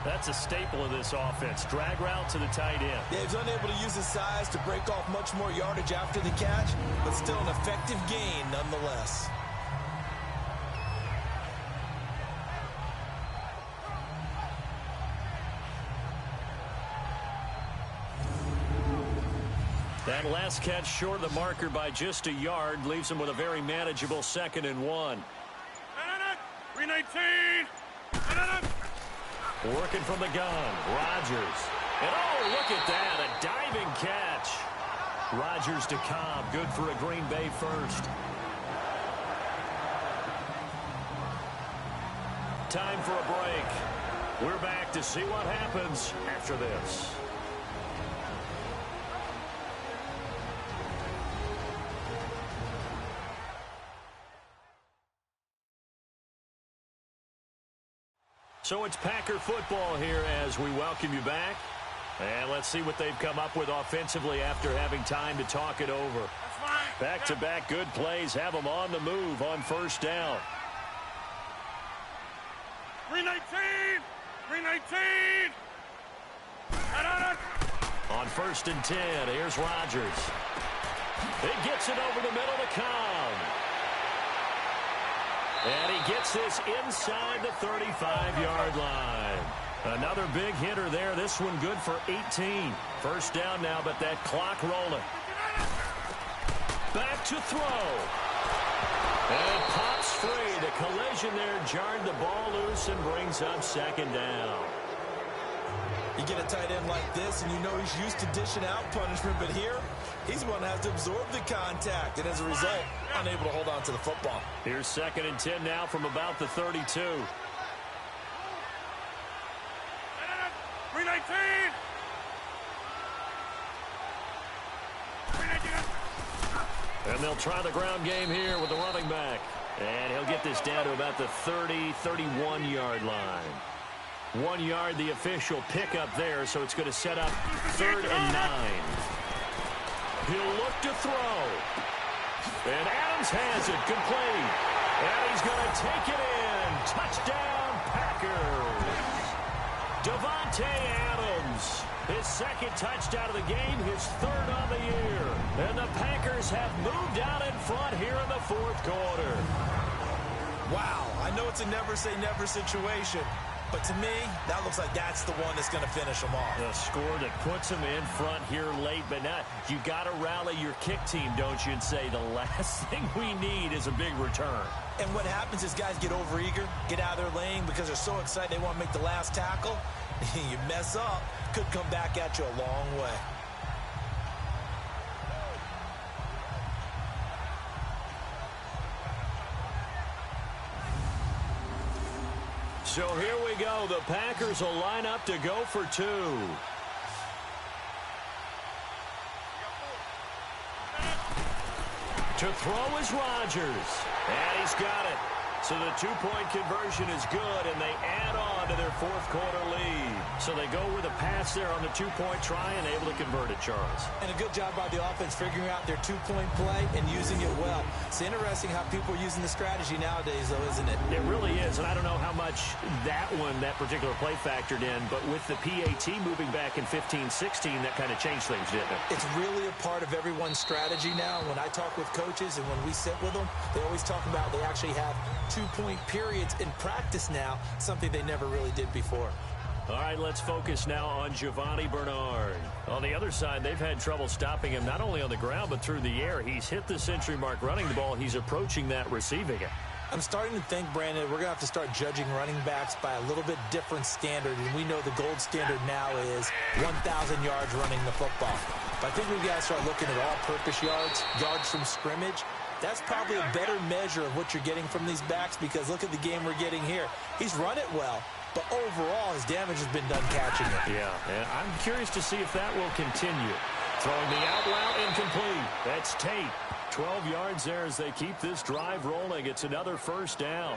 That's a staple of this offense. Drag route to the tight end. Yeah, he's unable to use his size to break off much more yardage after the catch, but still an effective gain nonetheless. That last catch short of the marker by just a yard leaves him with a very manageable 2nd and 1. 319. Working from the gun, Rodgers. And oh, look at that, a diving catch. Rodgers to Cobb, good for a Green Bay first. Time for a break. We're back to see what happens after this. So it's Packer football here as we welcome you back. And let's see what they've come up with offensively after having time to talk it over. Back-to-back good plays have them on the move on first down. 319. 319. On 1st and 10, here's Rodgers. He gets it over the middle to Cobb. And he gets this inside the 35-yard line. Another big hitter there. This one good for 18. First down now, but that clock rolling. Back to throw. And it pops free. The collision there jarred the ball loose and brings up 2nd down. You get a tight end like this, and you know he's used to dishing out punishment, but here, he's the one that has to absorb the contact, and as a result, unable to hold on to the football. Here's 2nd and 10 now from about the 32. 319. And they'll try the ground game here with the running back. And he'll get this down to about the 30, 31-yard line. 1 yard, the official pickup there, so it's going to set up 3rd and 9. He'll look to throw. And Adams has it complete. And he's going to take it in. Touchdown, Packers. Davante Adams, his 2nd touchdown of the game, his 3rd on the year. And the Packers have moved out in front here in the 4th quarter. Wow, I know it's a never-say-never situation, but to me, that looks like that's the one that's going to finish them off. The score that puts them in front here late, but not. You got to rally your kick team, don't you, and say the last thing we need is a big return. And what happens is guys get overeager, get out of their lane because they're so excited they want to make the last tackle. You mess up, could come back at you a long way. So here we go. The Packers will line up to go for 2. To throw is Rodgers. And he's got it. So the two-point conversion is good, and they add on to their fourth-quarter lead. So they go with a pass there on the two-point try and able to convert it, Charles. And a good job by the offense figuring out their two-point play and using it well. It's interesting how people are using the strategy nowadays, though, isn't it? It really is, and I don't know how much that particular play factored in, but with the PAT moving back in 15-16, that kind of changed things, didn't it? It's really a part of everyone's strategy now. When I talk with coaches and when we sit with them, they always talk about they actually have two-point periods in practice now, something they never really did before. All right, let's focus now on Giovanni Bernard. On the other side, they've had trouble stopping him not only on the ground but through the air. He's hit the century mark running the ball. He's approaching that receiving it. I'm starting to think, Brandon, we're going to have to start judging running backs by a little bit different standard. And we know the gold standard now is 1,000 yards running the football. But I think we've got to start looking at all-purpose yards, yards from scrimmage. That's probably a better measure of what you're getting from these backs because look at the game we're getting here. He's run it well, but overall his damage has been done catching it. Yeah, and I'm curious to see if that will continue. Throwing the out route incomplete. That's Tate. 12 yards there as they keep this drive rolling. It's another first down.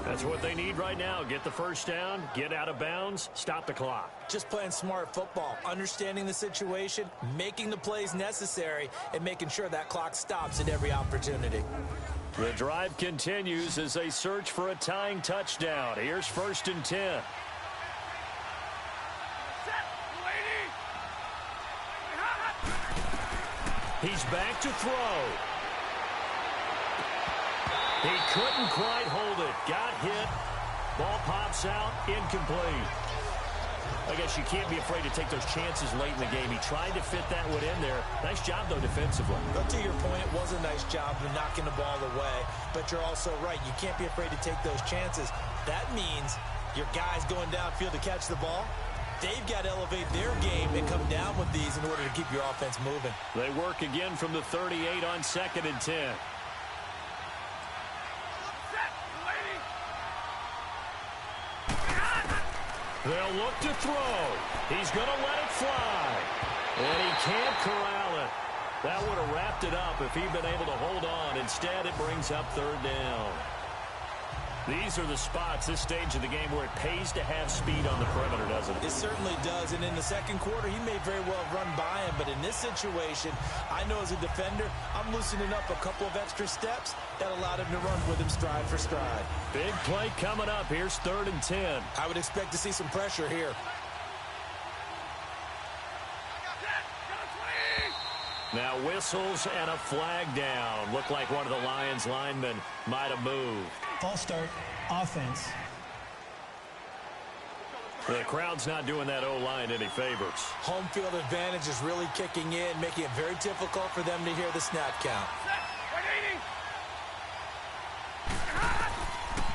That's what they need right now. Get the first down, get out of bounds, stop the clock. Just playing smart football, understanding the situation, making the plays necessary, and making sure that clock stops at every opportunity. The drive continues as they search for a tying touchdown. Here's 1st and 10. He's back to throw. He couldn't quite hold it. Got hit. Ball pops out. Incomplete. I guess you can't be afraid to take those chances late in the game. He tried to fit that one in there. Nice job, though, defensively. But to your point, it was a nice job of knocking the ball away. But you're also right. You can't be afraid to take those chances. That means your guys going downfield to catch the ball, they've got to elevate their game and come down with these in order to keep your offense moving. They work again from the 38 on 2nd and 10. They'll look to throw. He's going to let it fly. And he can't corral it. That would have wrapped it up if he'd been able to hold on. Instead, it brings up 3rd down. These are the spots, this stage of the game, where it pays to have speed on the perimeter, doesn't it? It certainly does, and in the second quarter, he may very well run by him, but in this situation, I know as a defender, I'm loosening up a couple of extra steps that allowed him to run with him stride for stride. Big play coming up. Here's 3rd and 10. I would expect to see some pressure here. Now whistles and a flag down. Looked like one of the Lions linemen might have moved. False start, offense. The crowd's not doing that O-line any favors. Home field advantage is really kicking in, making it very difficult for them to hear the snap count.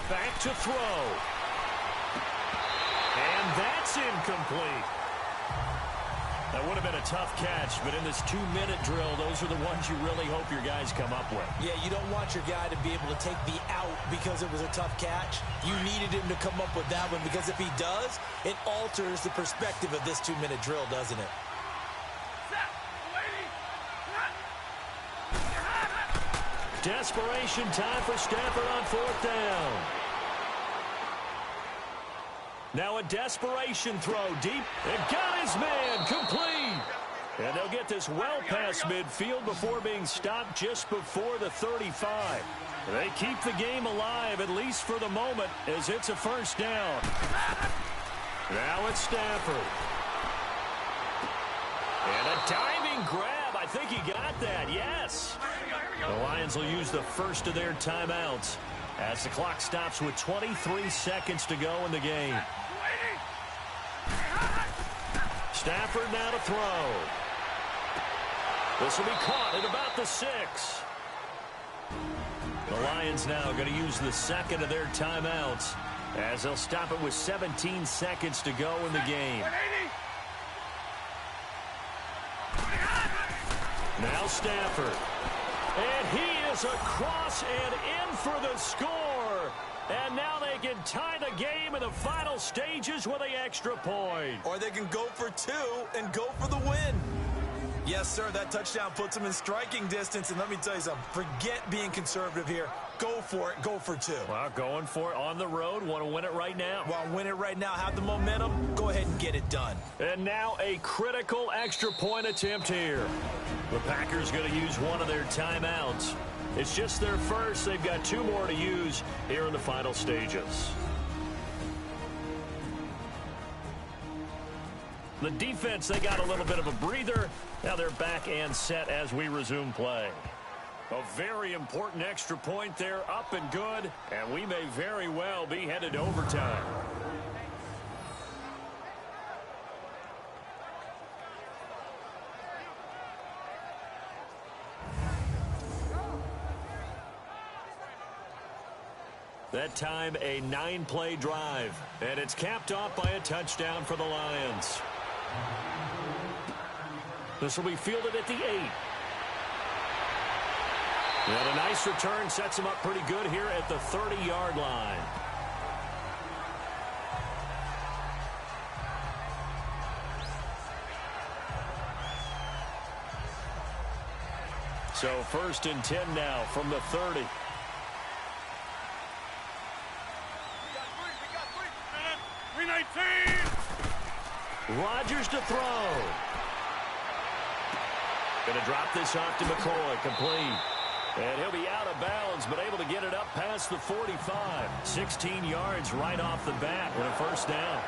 Back to throw. And that's incomplete. That would have been a tough catch, but in this 2-minute drill, those are the ones you really hope your guys come up with. Yeah, you don't want your guy to be able to take the out because it was a tough catch. You needed him to come up with that one because if he does, it alters the perspective of this 2-minute drill, doesn't it? Desperation time for Stafford on 4th down. Now a desperation throw deep. And got his man complete. And they'll get this well past midfield before being stopped just before the 35. They keep the game alive, at least for the moment, as it's a 1st down. Now it's Stafford. And a diving grab. I think he got that, yes. The Lions will use the first of their timeouts as the clock stops with 23 seconds to go in the game. Stafford now to throw. This will be caught at about the 6. The Lions now going to use the second of their timeouts as they'll stop it with 17 seconds to go in the game. Now Stafford. And he is across and in for the score. And now they can tie the game in the final stages with an extra point. Or they can go for 2 and go for the win. Yes, sir. That touchdown puts them in striking distance. And let me tell you something. Forget being conservative here. Go for it. Go for 2. Well, going for it on the road. Want to win it right now. Well, win it right now. Have the momentum. Go ahead and get it done. And now a critical extra point attempt here. The Packers going to use one of their timeouts. It's just their first. They've got 2 more to use here in the final stages. The defense, they got a little bit of a breather. Now they're back and set as we resume play. A very important extra point there, up and good. And we may very well be headed to overtime. That time, a 9-play drive. And it's capped off by a touchdown for the Lions. This will be fielded at the 8. And a nice return sets him up pretty good here at the 30-yard line. So 1st and 10 now from the 30. Rodgers to throw. Going to drop this off to McCoy, complete. And he'll be out of bounds, but able to get it up past the 45. 16 yards right off the bat with a first down.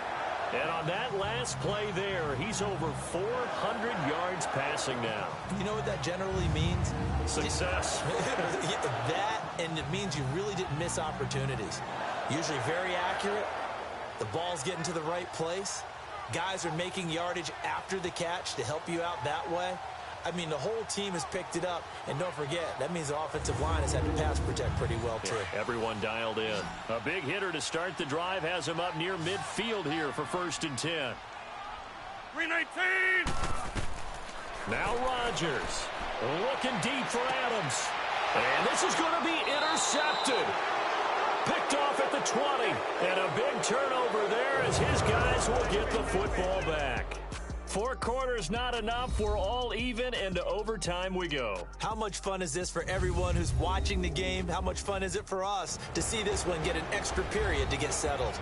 And on that last play there, he's over 400 yards passing now. You know what that generally means? Success. That, and it means you really didn't miss opportunities. Usually very accurate. The ball's getting to the right place. Guys are making yardage after the catch to help you out that way. I mean, the whole team has picked it up. And don't forget, that means the offensive line has had to pass protect pretty well, too. Yeah, everyone dialed in. A big hitter to start the drive has him up near midfield here for 1st and 10. 319! Now Rodgers looking deep for Adams. And this is going to be intercepted. Picked off at the 20. And a big turnover there as his guys will get the football back. 4 quarters not enough. We're all even, and to overtime we go. How much fun is this for everyone who's watching the game? How much fun is it for us to see this one get an extra period to get settled?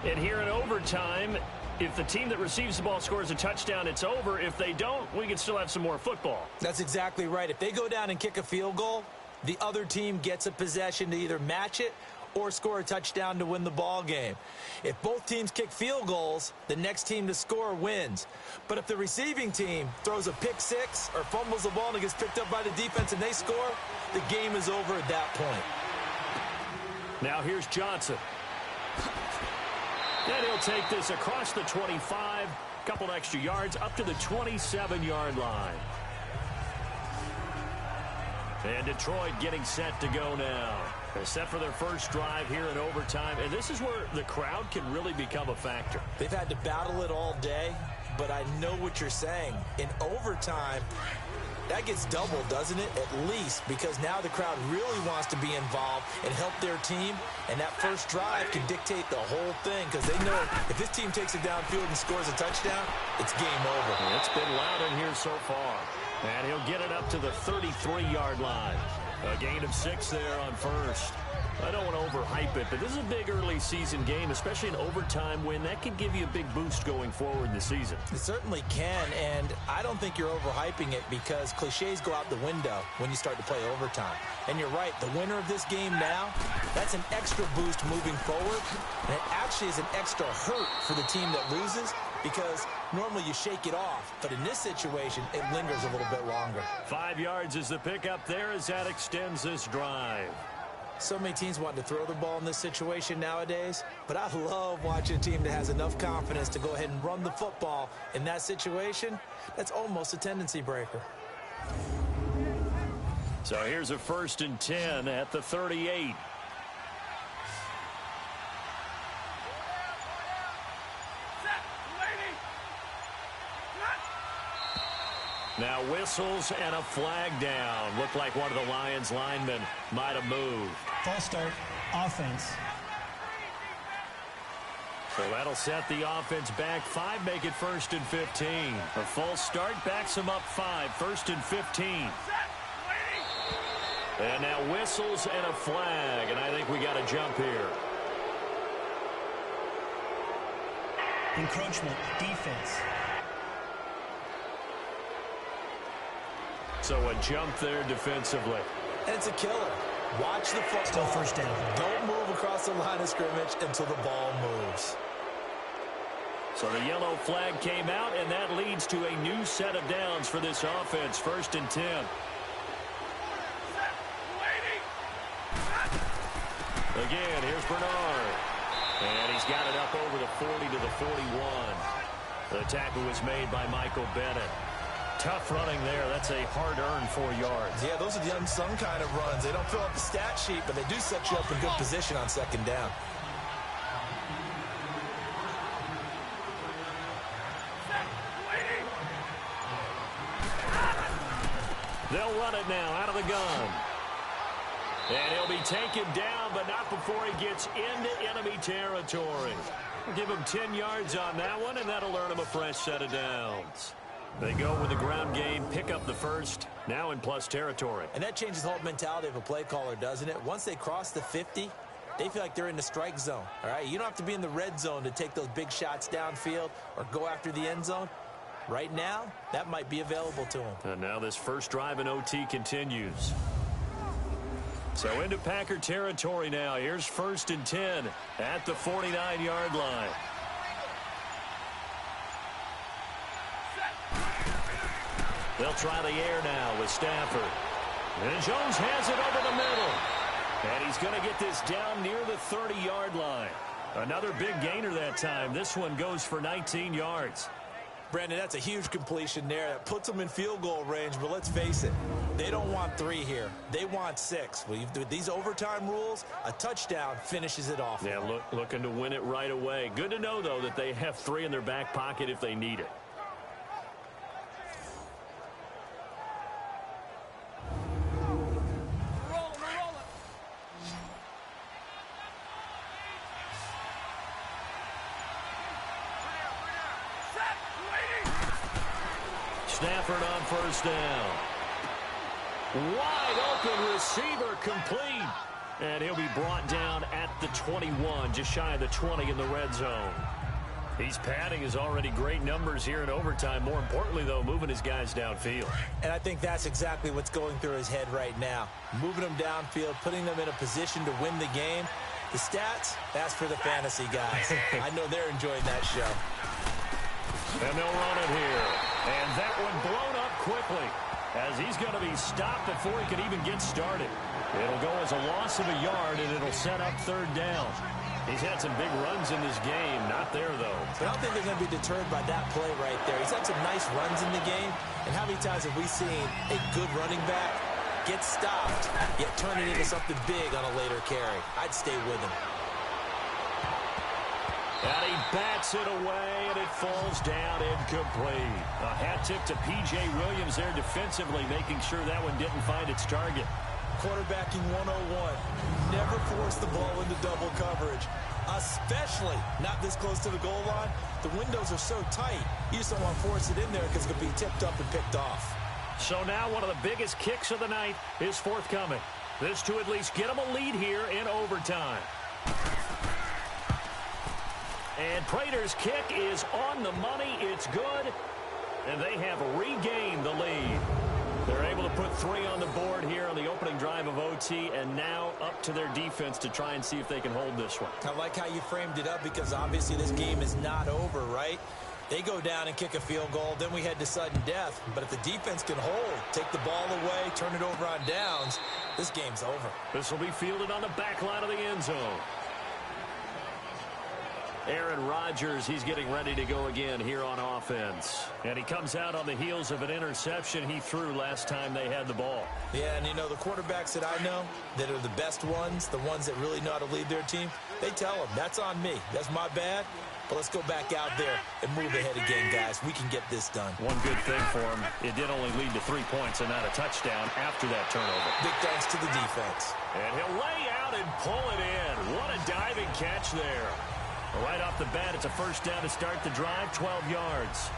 And here in overtime, if the team that receives the ball scores a touchdown, it's over. If they don't, we can still have some more football. That's exactly right. If they go down and kick a field goal, the other team gets a possession to either match it or score a touchdown to win the ball game. If both teams kick field goals, the next team to score wins. But if the receiving team throws a pick six or fumbles the ball and it gets picked up by the defense and they score, the game is over at that point. Now here's Johnson. And he'll take this across the 25, couple extra yards up to the 27-yard line. And Detroit getting set to go now. They're set for their first drive here in overtime, and this is where the crowd can really become a factor. They've had to battle it all day, but I know what you're saying. In overtime, that gets doubled, doesn't it? At least, because now the crowd really wants to be involved and help their team, and that first drive can dictate the whole thing because they know if this team takes it downfield and scores a touchdown, it's game over. It's been loud in here so far. And he'll get it up to the 33-yard line. A gain of 6 there on first. I don't want to overhype it, but this is a big early season game, especially an overtime win. That can give you a big boost going forward in the season. It certainly can, and I don't think you're overhyping it because cliches go out the window when you start to play overtime. And you're right, the winner of this game now, that's an extra boost moving forward, and it actually is an extra hurt for the team that loses because normally you shake it off, but in this situation, it lingers a little bit longer. 5 yards is the pickup there as that extends this drive. So many teams want to throw the ball in this situation nowadays, but I love watching a team that has enough confidence to go ahead and run the football in that situation. That's almost a tendency breaker. So here's a 1st and 10 at the 38. Now whistles and a flag down. Looked like one of the Lions linemen might have moved. False start, offense. So that'll set the offense back 5, make it 1st and 15. A false start backs them up 5, 1st and 15. And now whistles and a flag, and I think we got a jump here. Encroachment, defense. So a jump there defensively. And it's a killer. Watch the football. Still first down. Don't move across the line of scrimmage until the ball moves. So the yellow flag came out, and that leads to a new set of downs for this offense. 1st and 10. Again, here's Bernard. And he's got it up over the 40 to the 41. The tackle was made by Michael Bennett. Tough running there. That's a hard-earned 4 yards. Yeah, those are the unsung kind of runs. They don't fill up the stat sheet, but they do set you up in good position on 2nd down. They'll run it now out of the gun. And he'll be taken down, but not before he gets into enemy territory. We'll give him 10 yards on that one, and that'll earn him a fresh set of downs. They go with the ground game, pick up the first, now in plus territory. And that changes the whole mentality of a play caller, doesn't it? Once they cross the 50, they feel like they're in the strike zone. All right, you don't have to be in the red zone to take those big shots downfield or go after the end zone. Right now, that might be available to them. And now this first drive in OT continues. So into Packer territory now. Here's 1st and 10 at the 49-yard line. They'll try the air now with Stafford. And Jones has it over the middle. And he's going to get this down near the 30-yard line. Another big gainer that time. This one goes for 19 yards. Brandon, that's a huge completion there. That puts them in field goal range, but let's face it, they don't want 3 here. They want 6. With these overtime rules, a touchdown finishes it off. Yeah, looking to win it right away. Good to know, though, that they have 3 in their back pocket if they need it. Stafford on 1st down. Wide open receiver complete. And he'll be brought down at the 21, just shy of the 20 in the red zone. He's padding his already great numbers here in overtime. More importantly, though, moving his guys downfield. And I think that's exactly what's going through his head right now. Moving them downfield, putting them in a position to win the game. The stats, that's for the fantasy guys. I know they're enjoying that show. And they'll run it here. And that one blown up quickly as he's going to be stopped before he can even get started. It'll go as a loss of a yard, and it'll set up 3rd down. He's had some big runs in this game. Not there, though. But I don't think they're going to be deterred by that play right there. He's had some nice runs in the game. And how many times have we seen a good running back get stopped, yet turn it into something big on a later carry? I'd stay with him. And he bats it away, and it falls down incomplete. A hat tip to P.J. Williams there defensively, making sure that one didn't find its target. Quarterbacking 101. Never force the ball into double coverage, especially not this close to the goal line. The windows are so tight, you just don't want to force it in there because it could be tipped up and picked off. So now one of the biggest kicks of the night is forthcoming. This to at least get them a lead here in overtime. And Prater's kick is on the money. It's good. And they have regained the lead. They're able to put 3 on the board here on the opening drive of OT, and now up to their defense to try and see if they can hold this one. I like how you framed it up because obviously this game is not over, right? They go down and kick a field goal, then we head to sudden death. But if the defense can hold, take the ball away, turn it over on downs, this game's over. This will be fielded on the back line of the end zone. Aaron Rodgers, he's getting ready to go again here on offense. And he comes out on the heels of an interception he threw last time they had the ball. Yeah, and you know, the quarterbacks that I know that are the best ones, the ones that really know how to lead their team, they tell them, that's on me. That's my bad. But let's go back out there and move ahead again, guys. We can get this done. One good thing for him, it did only lead to 3 points and not a touchdown after that turnover. Big thanks to the defense. And he'll lay out and pull it in. What a diving catch there. Right off the bat, it's a first down to start the drive, 12 yards.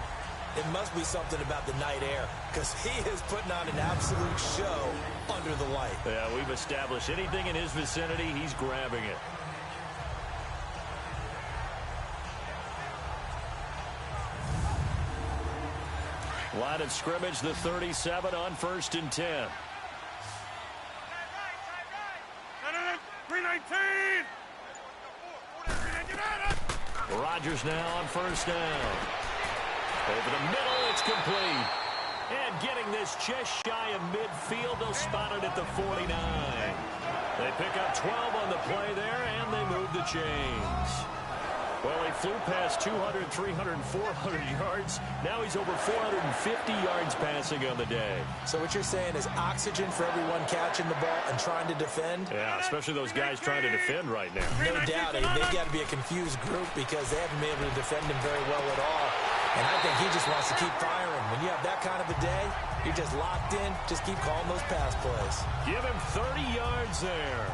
It must be something about the night air, because he is putting on an absolute show under the light. Yeah, we've established anything in his vicinity, he's grabbing it. Line of scrimmage, the 37 on 1st and 10. 319! Rodgers now on 1st down. Over the middle, it's complete. And getting this just shy of midfield, they'll spot it at the 49. They pick up 12 on the play there, and they move the chains. Well, he flew past 200, 300, 400 yards. Now he's over 450 yards passing on the day. So what you're saying is oxygen for everyone catching the ball and trying to defend? Yeah, especially those guys trying to defend right now. No doubt. They've got to be a confused group because they haven't been able to defend him very well at all. And I think he just wants to keep firing. When you have that kind of a day, you're just locked in. Just keep calling those pass plays. Give him 30 yards there.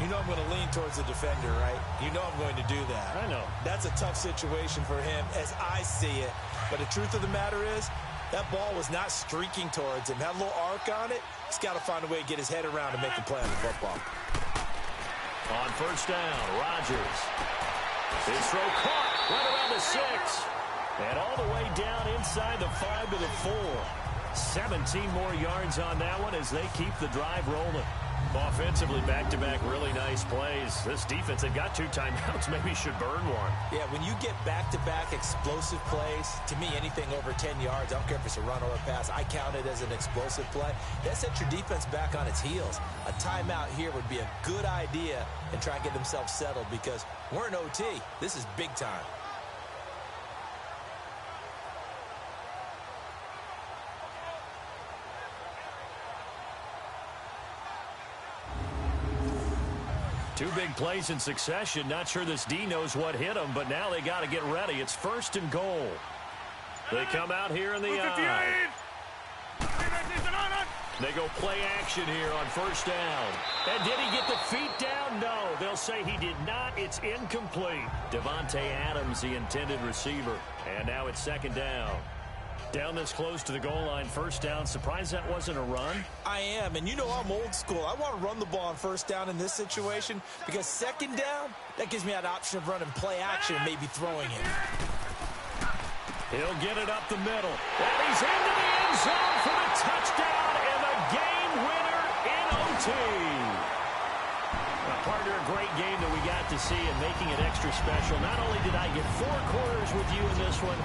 You know I'm going to lean towards the defender, right? You know I'm going to do that. I know. That's a tough situation for him as I see it. But the truth of the matter is, that ball was not streaking towards him. Had a little arc on it. He's got to find a way to get his head around and make the play on the football. On 1st down, Rodgers. His throw caught right around the 6. And all the way down inside the 5 to the 4. 17 more yards on that one as they keep the drive rolling. Offensively, back-to-back really nice plays. This defense had got 2 timeouts. Maybe should burn one. Yeah, when you get back-to-back explosive plays, to me, anything over 10 yards, I don't care if it's a run or a pass, I count it as an explosive play. That sets your defense back on its heels. A timeout here would be a good idea and try and get themselves settled because we're in OT. This is big time. Two big plays in succession. Not sure this D knows what hit him, but now they got to get ready. It's 1st and goal. They come out here in the eye. They go play action here on 1st down. And did he get the feet down? No. They'll say he did not. It's incomplete. Devontae Adams, the intended receiver. And now it's 2nd down. Down this close to the goal line, 1st down. Surprised that wasn't a run? I am, and you know I'm old school. I want to run the ball on 1st down in this situation because 2nd down, that gives me that option of running play action and maybe throwing it. He'll get it up the middle. And he's into the end zone for the touchdown and the game winner in OT. Partner, a great game that we got to see and making it extra special. Not only did I get 4 quarters with you in this one,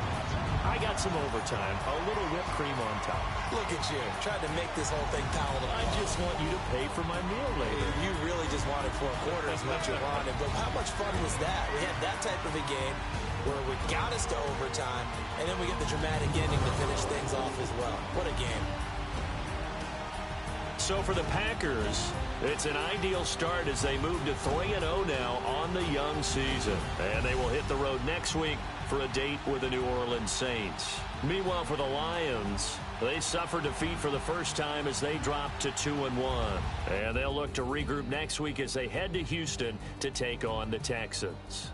I got some overtime, a little whipped cream on top. Look at you, trying to make this whole thing palatable. I just want you to pay for my meal later. You really just wanted 4 quarters, what you wanted. But how much fun was that? We had that type of a game where we got us to overtime, and then we get the dramatic ending to finish things off as well. What a game. So for the Packers, it's an ideal start as they move to 3-0 now on the young season. And they will hit the road next week for a date with the New Orleans Saints. Meanwhile, for the Lions, they suffered defeat for the first time as they dropped to 2-1. And they'll look to regroup next week as they head to Houston to take on the Texans.